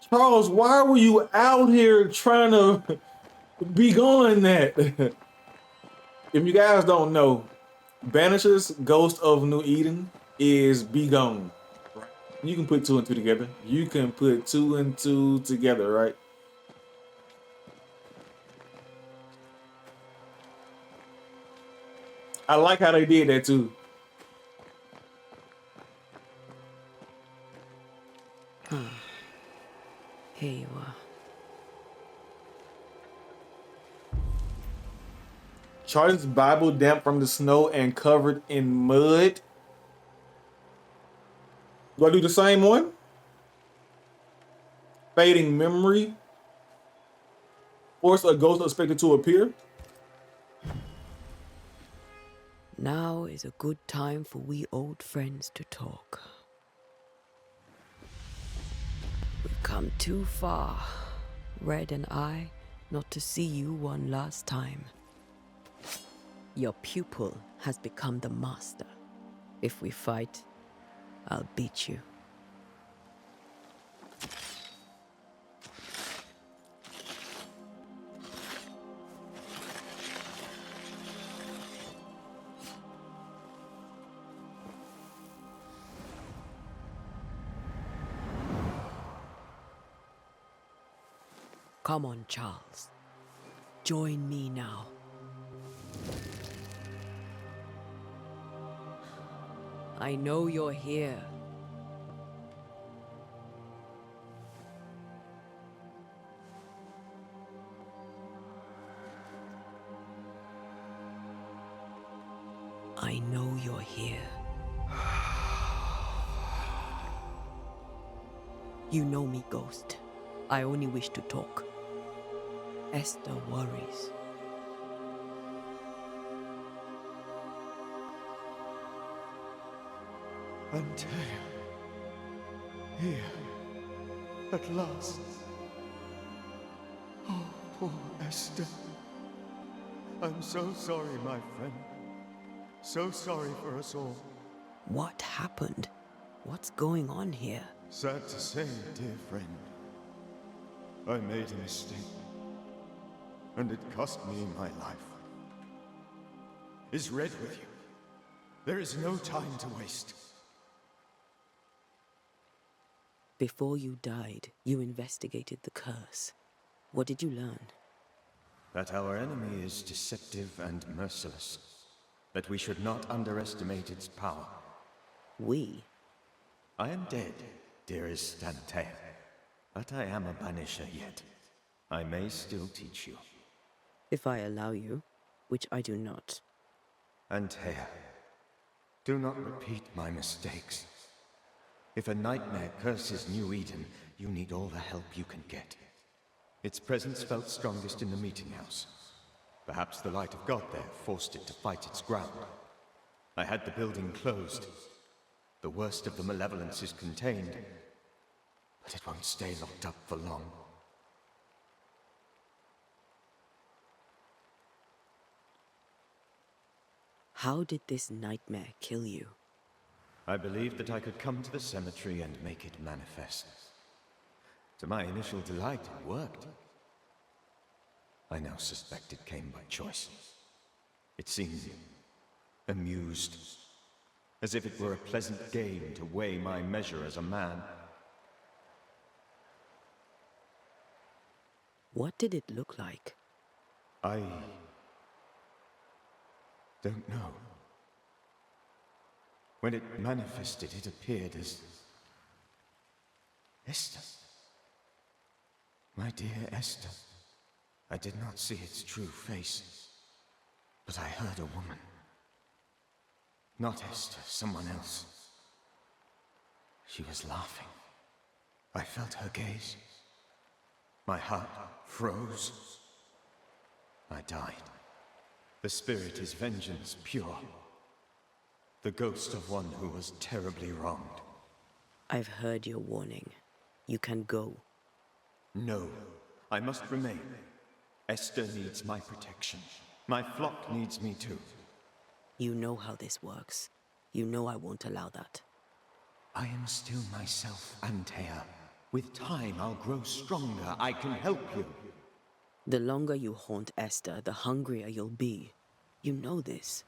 Charles, why were you out here trying to be going that? If you guys don't know, Banishers, Ghost of New Eden is Be Gone. You can put two and two together. You can put two and two together, right? I like how they did that too. Here you are. Charlie's Bible damp from the snow and covered in mud. Do I do the same one? Fading memory. Force a ghost expected to appear. Now is a good time for we old friends to talk. We've come too far, Red and I, not to see you one last time. Your pupil has become the master. If we fight, I'll beat you. Come on, Charles. Join me now. I know you're here. I know you're here. You know me, Ghost. I only wish to talk. Esther worries. Antea, here, at last. Oh, poor Esther. I'm so sorry, my friend. So sorry for us all. What happened? What's going on here? Sad to say, dear friend, I made a mistake, and it cost me my life. Is Red with you? There is no time to waste. Before you died, you investigated the curse. What did you learn? That our enemy is deceptive and merciless. That we should not underestimate its power. We? I am dead, dearest Antea. But I am a Banisher yet. I may still teach you. If I allow you, which I do not. Antea, do not repeat my mistakes. If a nightmare curses New Eden, you need all the help you can get. Its presence felt strongest in the meeting house. Perhaps the light of God there forced it to fight its ground. I had the building closed. The worst of the malevolence is contained, but it won't stay locked up for long. How did this nightmare kill you? I believed that I could come to the cemetery and make it manifest. To my initial delight, it worked. I now suspect it came by choice. It seemed amused, as if it were a pleasant game to weigh my measure as a man. What did it look like? I don't know. When it manifested, it appeared as Esther. My dear Esther. I did not see its true face, but I heard a woman. Not Esther, someone else. She was laughing. I felt her gaze. My heart froze. I died. The spirit is vengeance pure. The ghost of one who was terribly wronged. I've heard your warning. You can go. No, I must remain. Esther needs my protection. My flock needs me too. You know how this works. You know I won't allow that. I am still myself, Antea. With time, I'll grow stronger. I can help you. The longer you haunt Esther, the hungrier you'll be. You know this.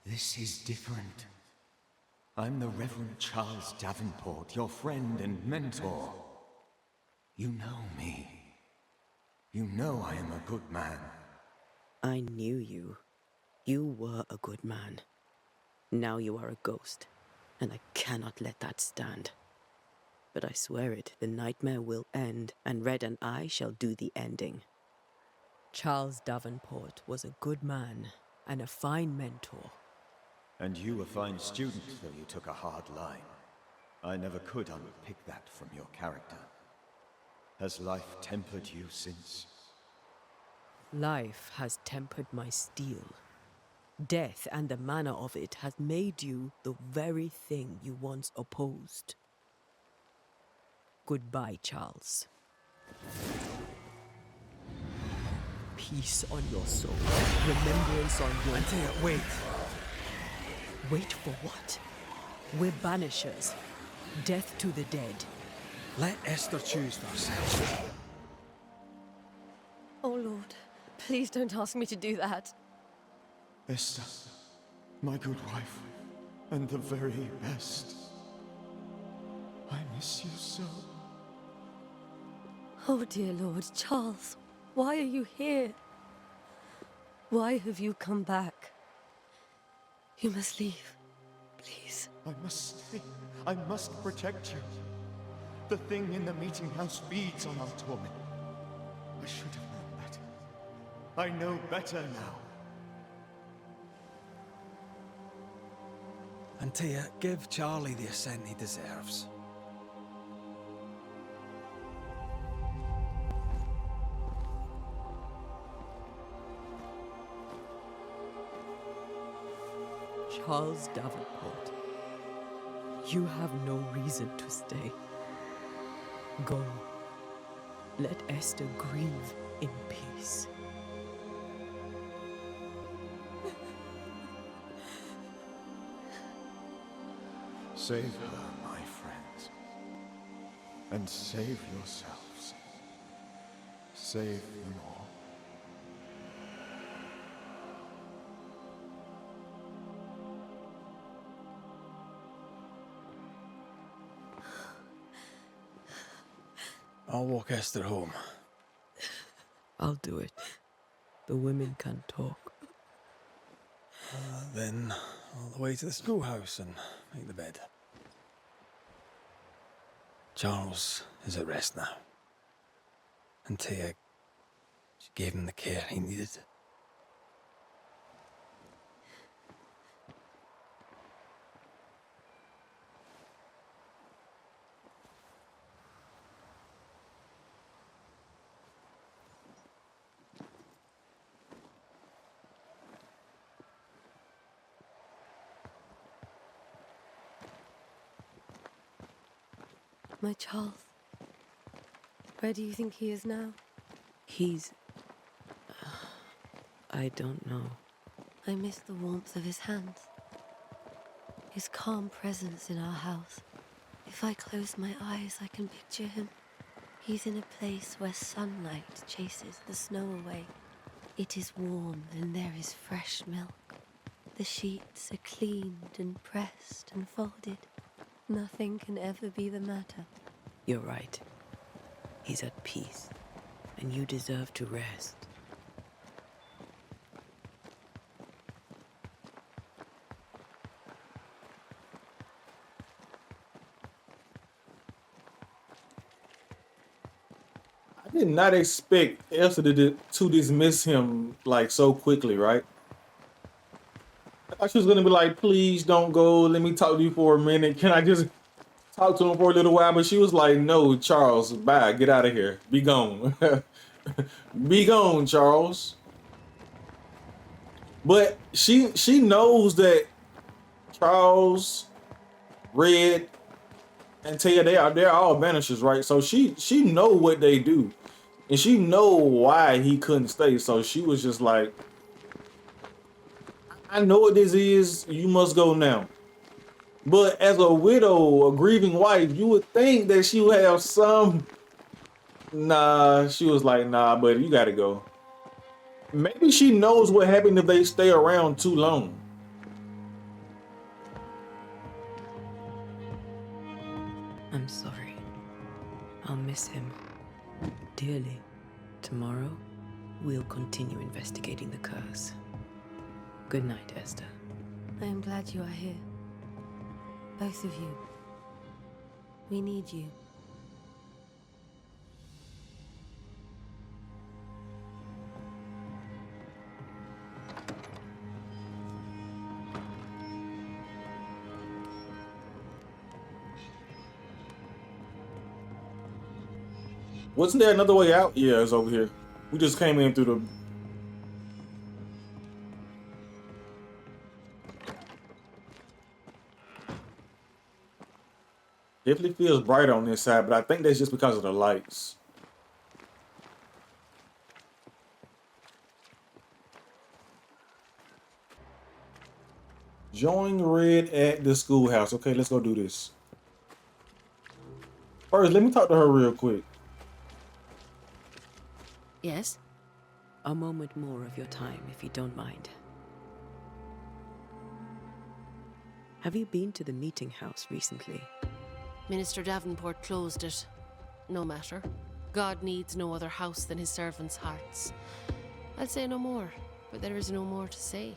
This is different. I'm the Reverend Charles Davenport, your friend and mentor. You know me. You know I am a good man. I knew you. You were a good man. Now you are a ghost, and I cannot let that stand. But I swear it, the nightmare will end, and Red and I shall do the ending. Charles Davenport was a good man and a fine mentor. And you a fine student, though you took a hard line. I never could unpick that from your character. Has life tempered you since? Life has tempered my steel. Death and the manner of it has made you the very thing you once opposed. Goodbye, Charles. Peace on your soul. Remembrance on your... Antea, wait. Wait for what? We're banishers. Death to the dead. Let Esther choose for herself. Oh, Lord, please don't ask me to do that. Esther, my good wife, and the very best. I miss you so. Oh, dear Lord, Charles, why are you here? Why have you come back? You must leave, please. I must stay. I must protect you. The thing in the meeting house feeds on our torment. I should have known better. I know better now. Antea, give Charlie the ascent he deserves. Charles Davenport, you have no reason to stay. Go. Let Esther grieve in peace. Save her, my friends. And save yourselves. Save them all. I'll walk Esther home. I'll do it. The women can talk. Then all the way to the schoolhouse and make the bed. Charles is at rest now. Antea, she gave him the care he needed. My Charles. Where do you think he is now? He's... I don't know. I miss the warmth of his hands. His calm presence in our house. If I close my eyes, I can picture him. He's in a place where sunlight chases the snow away. It is warm and there is fresh milk. The sheets are cleaned and pressed and folded. Nothing can ever be the matter. You're right. He's at peace, and you deserve to rest. I did not expect Elsa to dismiss him like so quickly, right? I thought she was gonna be like, please don't go, let me talk to you for a minute. Can I just talk to him for a little while? But she was like, no, Charles, bye, get out of here. Be gone. Be gone, Charles. But she knows that Charles, Red, and Tia, they're all Banishers, right? So she know what they do. And she know why he couldn't stay. So she was just like, I know what this is, you must go now. But as a widow, a grieving wife, you would think that she would have some. Nah, she was like, nah, but you gotta go. Maybe she knows what happened if they stay around too long. I'm sorry. I'll miss him dearly. Tomorrow, we'll continue investigating the curse. Good night, Esther. I am glad you are here. Both of you. We need you. Wasn't there another way out? Yeah, it's over here. We just came in through the... Definitely feels bright on this side, but I think that's just because of the lights. Join Red at the schoolhouse. Okay, let's go do this. First, let me talk to her real quick. Yes? A moment more of your time, if you don't mind. Have you been to the meeting house recently? Minister Davenport closed it. No matter. God needs no other house than his servants' hearts. I'll say no more, but there is no more to say.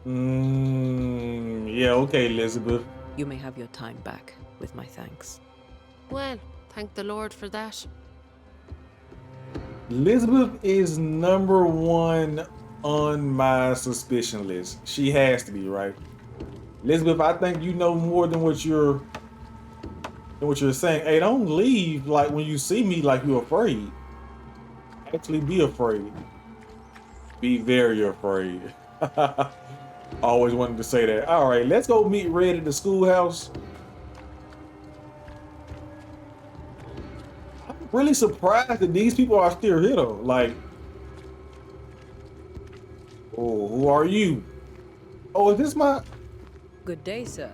Yeah, okay, Elizabeth. You may have your time back, with my thanks. Well, thank the Lord for that. Elizabeth is #1 on my suspicion list. She has to be, right? Elizabeth, I think you know more than what you're saying. Hey, don't leave like when you see me like you're afraid. Actually be afraid. Be very afraid. Always wanted to say that. All right, let's go meet Red at the schoolhouse. I'm really surprised that these people are still here though. Like, oh, who are you? Oh, is this my... Good day, sir.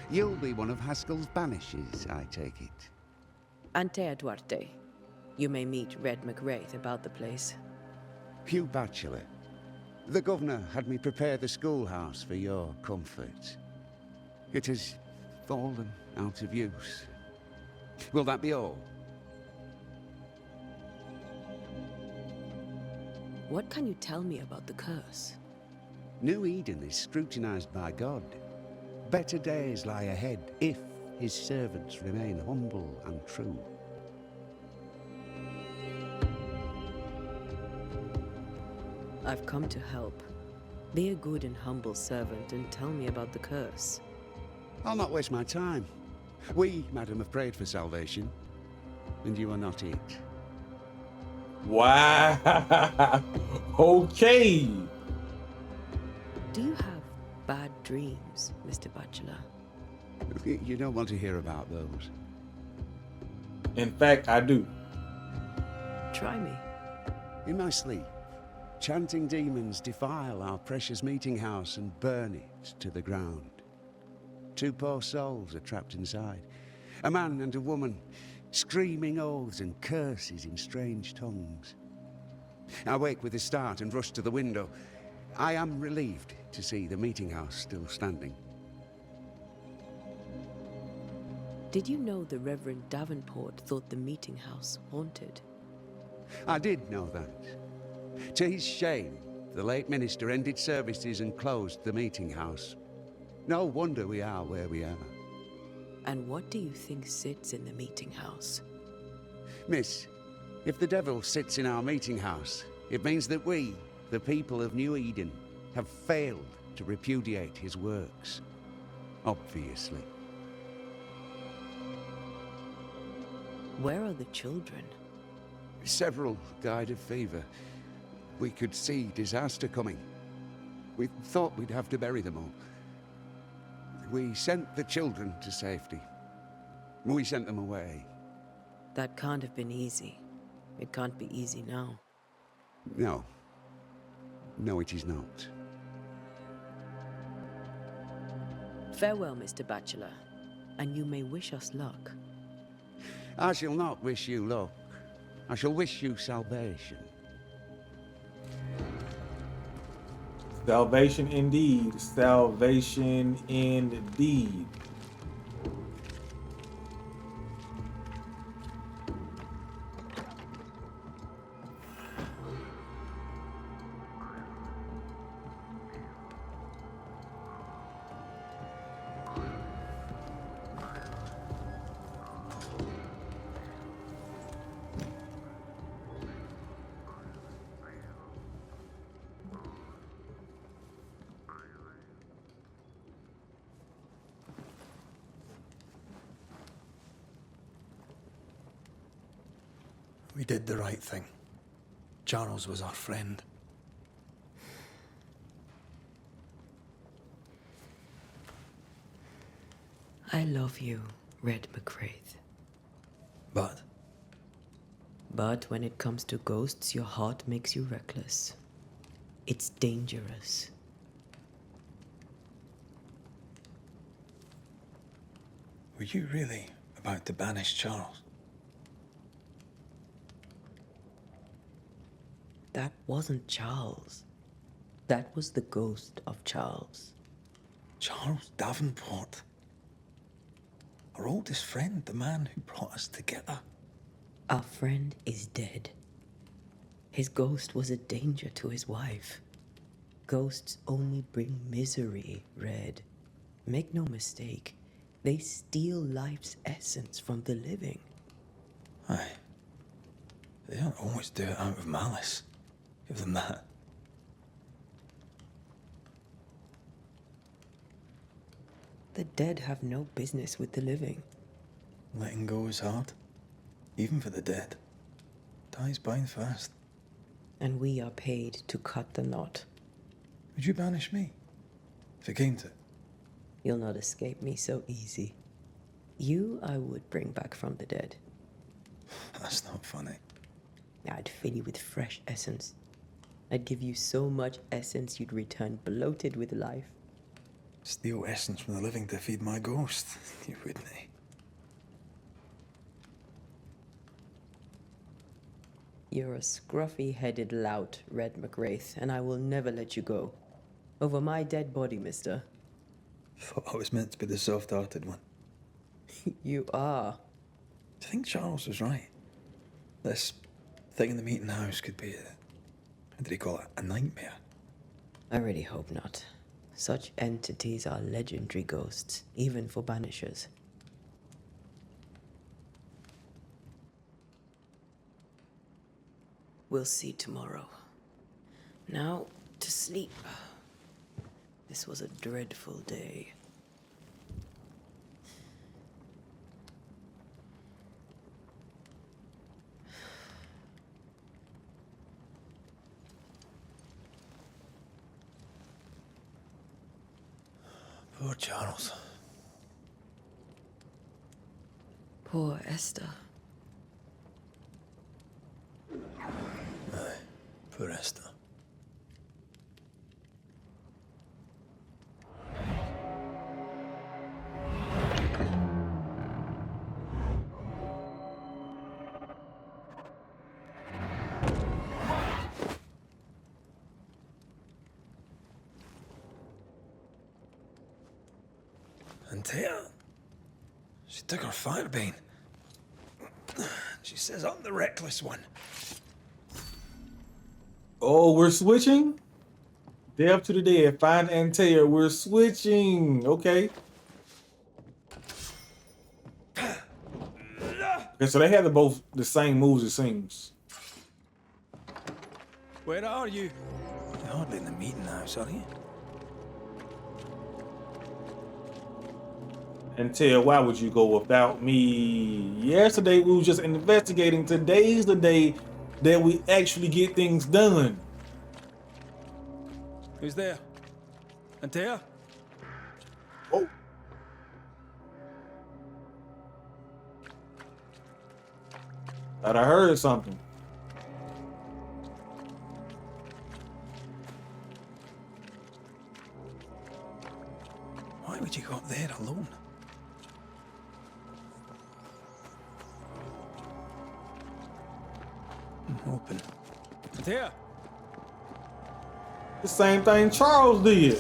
You'll be one of Haskell's Banishers, I take it. Antea Duarte. You may meet Red McWraith about the place. Hugh Bachelor. The governor had me prepare the schoolhouse for your comfort. It has fallen out of use. Will that be all? What can you tell me about the curse? New Eden is scrutinized by God. Better days lie ahead if his servants remain humble and true. I've come to help. Be a good and humble servant and tell me about the curse. I'll not waste my time. We, madam, have prayed for salvation, and you are not it. Wow. Okay. Do you have bad dreams, Mr. Bachelor? You don't want to hear about those. In fact, I do. Try me. In my sleep, chanting demons defile our precious meeting house and burn it to the ground. 2 poor souls are trapped inside. A man and a woman, screaming oaths and curses in strange tongues. I wake with a start and rush to the window. I am relieved to see the meeting house still standing. Did you know the Reverend Davenport thought the meeting house haunted? I did know that. To his shame, the late minister ended services and closed the meeting house. No wonder we are where we are. And what do you think sits in the meeting house? Miss, if the devil sits in our meeting house, it means that we, the people of New Eden, have failed to repudiate his works. Obviously. Where are the children? Several died of fever. We could see disaster coming. We thought we'd have to bury them all. We sent the children to safety. We sent them away. That can't have been easy. It can't be easy now. No. No, it is not. Farewell, Mr. Bachelor, and you may wish us luck. I shall not wish you luck. I shall wish you salvation. Salvation indeed. Salvation indeed. We did the right thing. Charles was our friend. I love you, Red McCraith. But But when it comes to ghosts, your heart makes you reckless. It's dangerous. were you really about to banish Charles? That wasn't Charles. That was the ghost of Charles. Charles Davenport. Our oldest friend, the man who brought us together. Our friend is dead. His ghost was a danger to his wife. Ghosts only bring misery, Red. Make no mistake, they steal life's essence from the living. Aye. They don't always do it out of malice. Give them that. The dead have no business with the living. Letting go is hard. Even for the dead. Ties bind fast. And we are paid to cut the knot. Would you banish me? If it came to it? You'll not escape me so easy. You I would bring back from the dead. That's not funny. I'd fill you with fresh essence. I'd give you so much essence you'd return bloated with life. Steal essence from the living to feed my ghost. You wouldn't. You're a scruffy-headed lout, Red McWraith, and I will never let you go. Over my dead body, mister. Thought I was meant to be the soft-hearted one. You are. Do you think Charles was right? This thing in the meeting house could be how did he call it? A nightmare? I really hope not. Such entities are legendary ghosts, even for Banishers. We'll see tomorrow. Now, to sleep. This was a dreadful day. Poor Charles. Poor Esther. Aye, poor Esther. And Tia, she took her firebane. She says I'm the reckless one. Oh, we're switching? Day up to the dead. Find Antea. We're switching. Okay. Okay, so they have both the same moves, it seems. Where are you? You're hardly in the meeting house, are you? Antea, why would you go without me? Yesterday we was just investigating. Today's the day that we actually get things done. Who's there? Antea? Oh. Thought I heard something. Why would you go up there alone? Open. Antea? The same thing Charles did.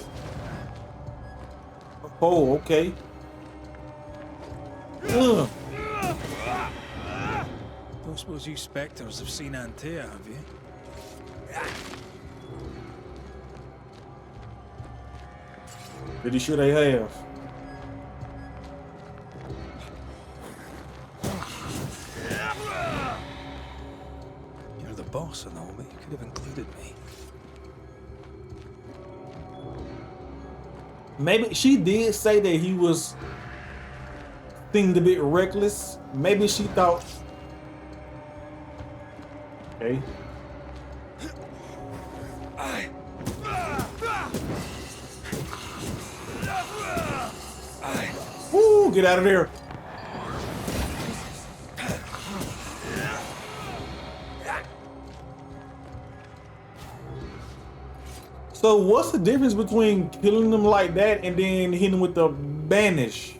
Oh, okay. Ugh. Don't suppose you spectres have seen Antea, have you? Pretty sure they have. You're the boss and all, but you could have included me. Maybe she did say that he was seemed a bit reckless. Maybe she thought. Okay. Woo! Get out of there. So what's the difference between killing them like that and then hitting them with the banish?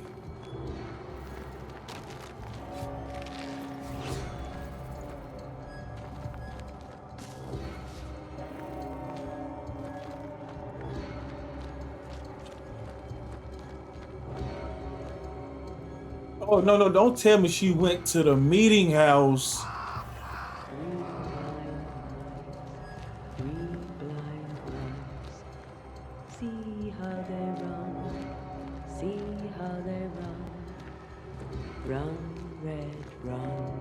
Oh, no, no, don't tell me she went to the meeting house. See how they run, see how they run. Run, red, run,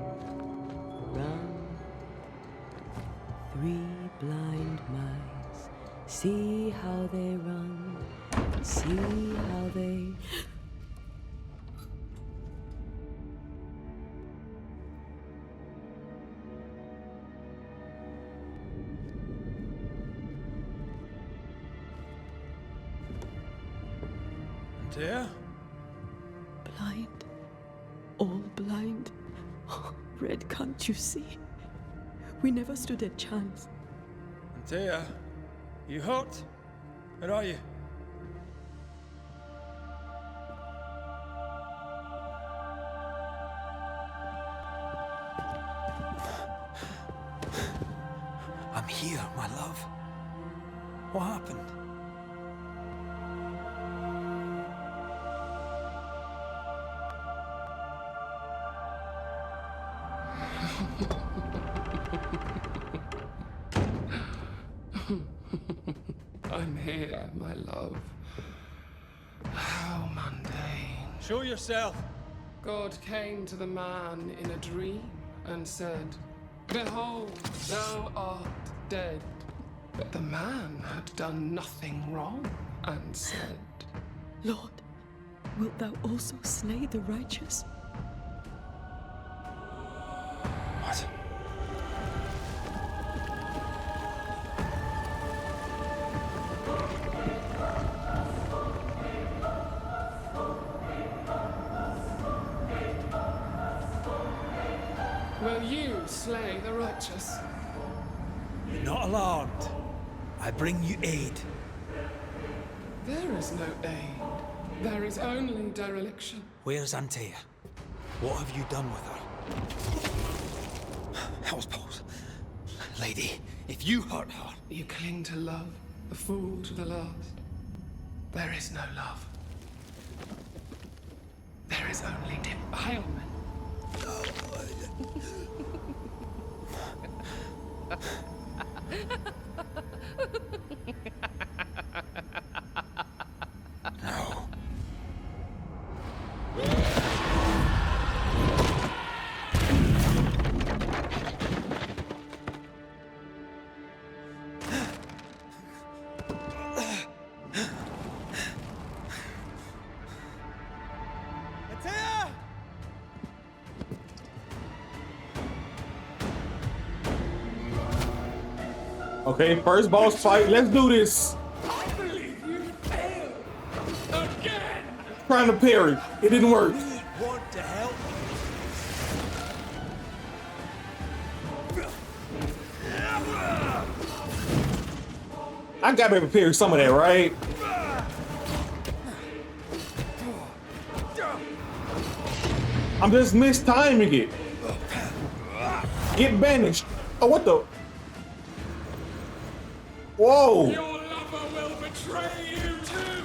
run. Three blind mice, see how they run, see how they... Antea? Blind. All blind. Red, can't you see? We never stood a chance. Antea? You hurt? Where are you? I'm here, my love. What happened? I'm here, my love. How mundane. Show yourself. God came to the man in a dream and said, "Behold, thou art dead." But the man had done nothing wrong and said, Lord, wilt thou also slay the righteous? What? "Will you slay the righteous?" Be not alarmed. I bring you aid. There is no aid. There is only dereliction. Where's Antea? What have you done with her? Hell's balls. Lady, if you hurt her... You cling to love, a fool to the last. There is no love. There is only defilement. No. Okay, first boss fight. Let's do this. I believe you failed. Trying to parry. It didn't work. Want to help? I gotta be able to parry some of that, right? I'm just mistiming it. Get banished. Oh, what the? Whoa. Your lover will betray you too!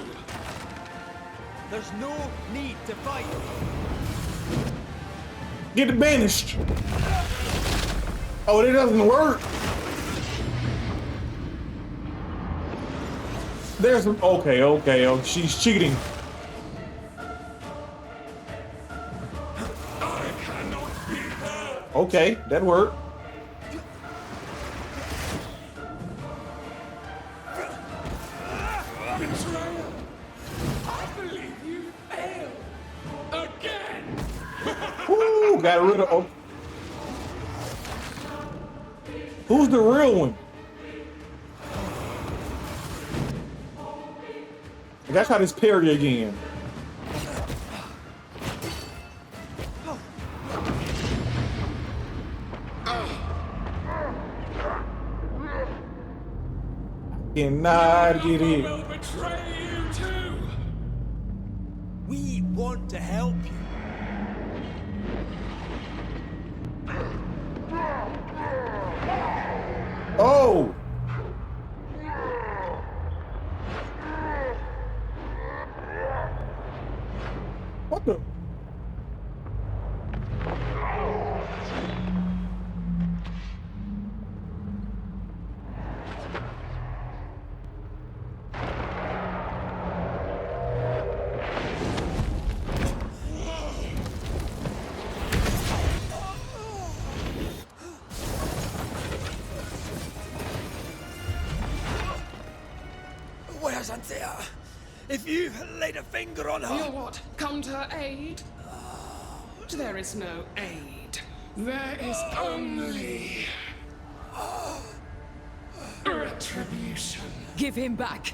There's no need to fight. Get banished. Oh, it doesn't work. There's okay. Oh, she's cheating. Okay, that worked. Betrayal! I believe you failed! Again! Ooh, got rid of. Oh. Who's the real one? I gotta try this parry again. Cannot get in. Will betray you too! We want to help you. Oh! What the? Where's Anthea? If you laid a finger on her... You'll what? Come to her aid? There is no aid. There is only... retribution. Give him back.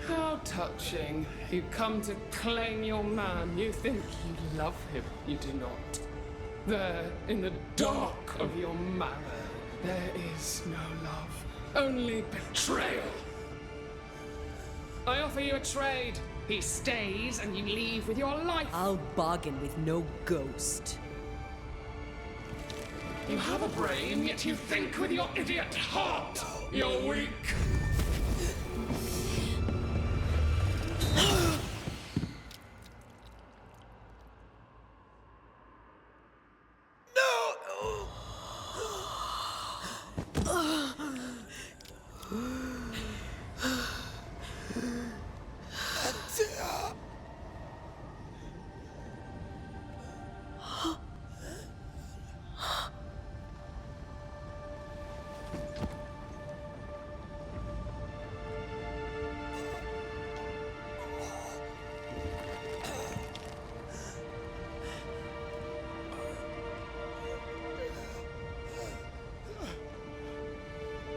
How touching. You come to claim your man. You think you love him. You do not. There, in the dark of your marrow, there is no love. Only betrayal. I offer you a trade. He stays and you leave with your life. I'll bargain with no ghost. You have a brain, yet you think with your idiot heart. You're weak.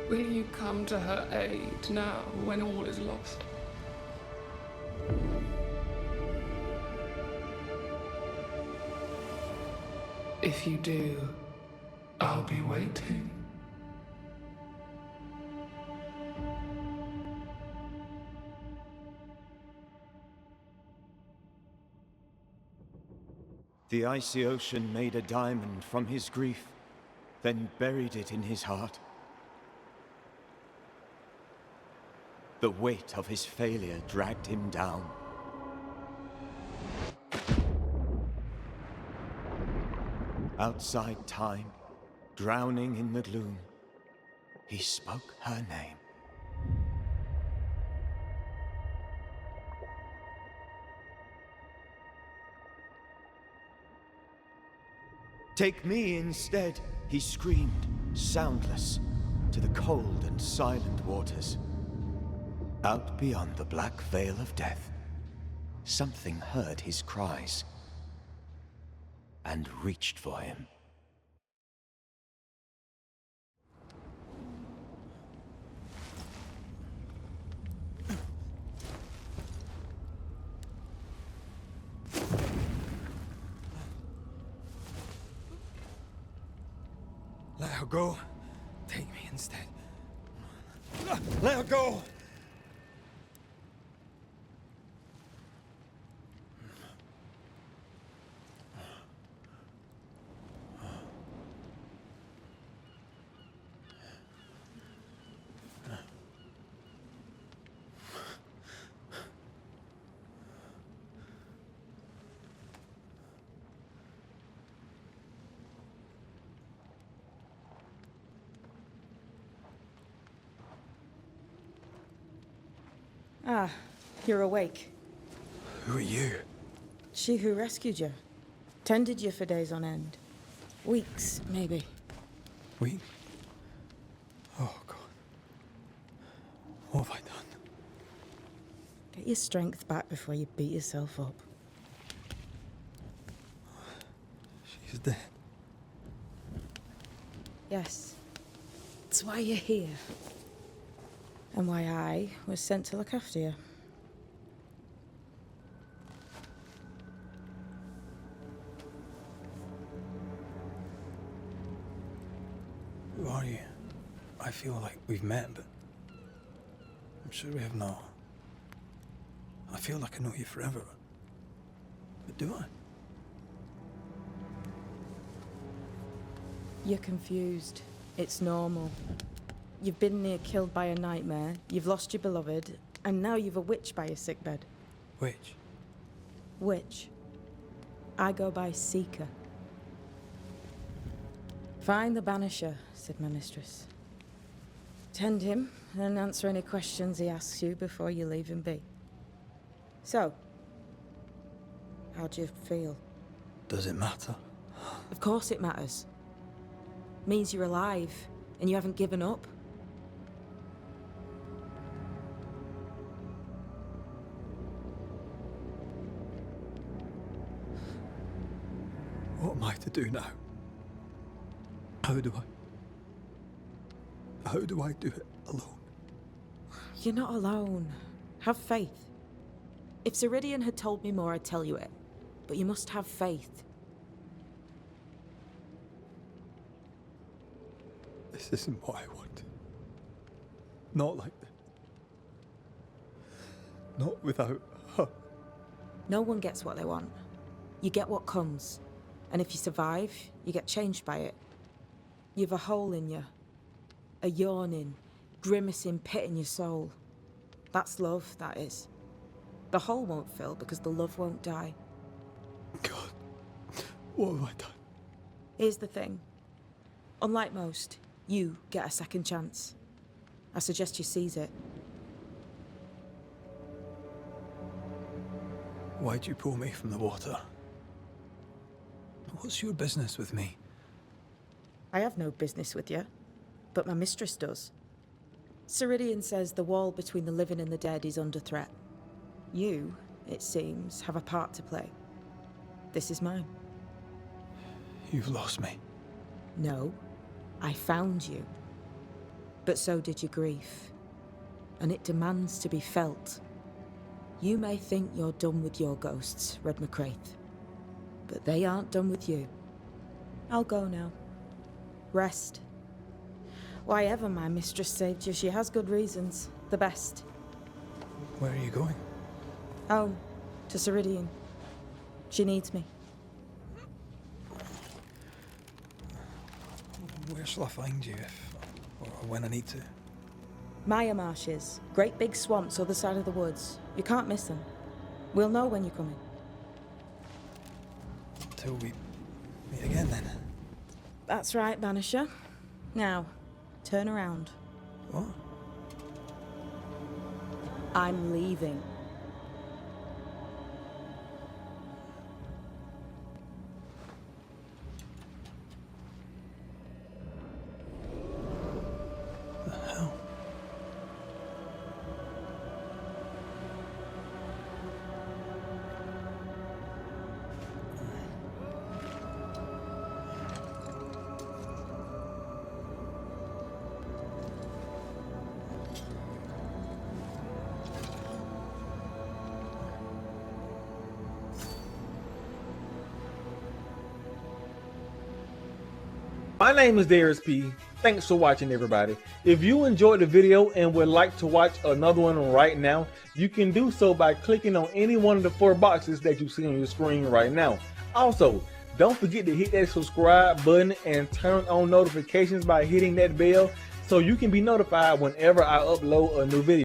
Will you come to her aid now, when all is lost? If you do, I'll be waiting. The icy ocean made a diamond from his grief, then buried it in his heart. The weight of his failure dragged him down. Outside time, drowning in the gloom, he spoke her name. Take me instead, he screamed, soundless, to the cold and silent waters. Out beyond the black veil of death, something heard his cries and reached for him. Let her go. Take me instead. Let her go! Ah, you're awake. Who are you? She who rescued you. Tended you for days on end. Weeks, maybe. Weak? Oh, God. What have I done? Get your strength back before you beat yourself up. She's dead. Yes. That's why you're here. And why I was sent to look after you. Who are you? I feel like we've met, but I'm sure we have not. I feel like I know you forever, but do I? You're confused. It's normal. You've been near killed by a nightmare, you've lost your beloved, and now you've a witch by your sickbed. Witch? Witch. I go by Seeker. Find the Banisher, said my mistress. Tend him, and answer any questions he asks you before you leave him be. So, how do you feel? Does it matter? Of course it matters. Means you're alive, and you haven't given up. What am I to do now? How do I do it alone? You're not alone. Have faith. If Ceridian had told me more, I'd tell you it. But you must have faith. This isn't what I want. Not like this. Not without her. No one gets what they want. You get what comes. And if you survive, you get changed by it. You've a hole in you. A yawning, grimacing pit in your soul. That's love, that is. The hole won't fill because the love won't die. God, what have I done? Here's the thing. Unlike most, you get a second chance. I suggest you seize it. Why'd you pull me from the water? What's your business with me? I have no business with you, but my mistress does. Ceridian says the wall between the living and the dead is under threat. You, it seems, have a part to play. This is mine. You've lost me. No, I found you. But so did your grief. And it demands to be felt. You may think you're done with your ghosts, Red McCraith. But they aren't done with you. I'll go now. Rest. Why ever my mistress saved you, she has good reasons. The best. Where are you going? Home. To Ceridian. She needs me. Where shall I find you if, or when I need to? Maya Marshes. Great big swamps other side of the woods. You can't miss them. We'll know when you're coming. Till we meet again, then. That's right, Banisher. Now, turn around. What? I'm leaving. The hell? My name is Darius P. Thanks for watching, everybody. If you enjoyed the video and would like to watch another one right now, you can do so by clicking on any one of the 4 boxes that you see on your screen right now. Also, don't forget to hit that subscribe button and turn on notifications by hitting that bell so you can be notified whenever I upload a new video.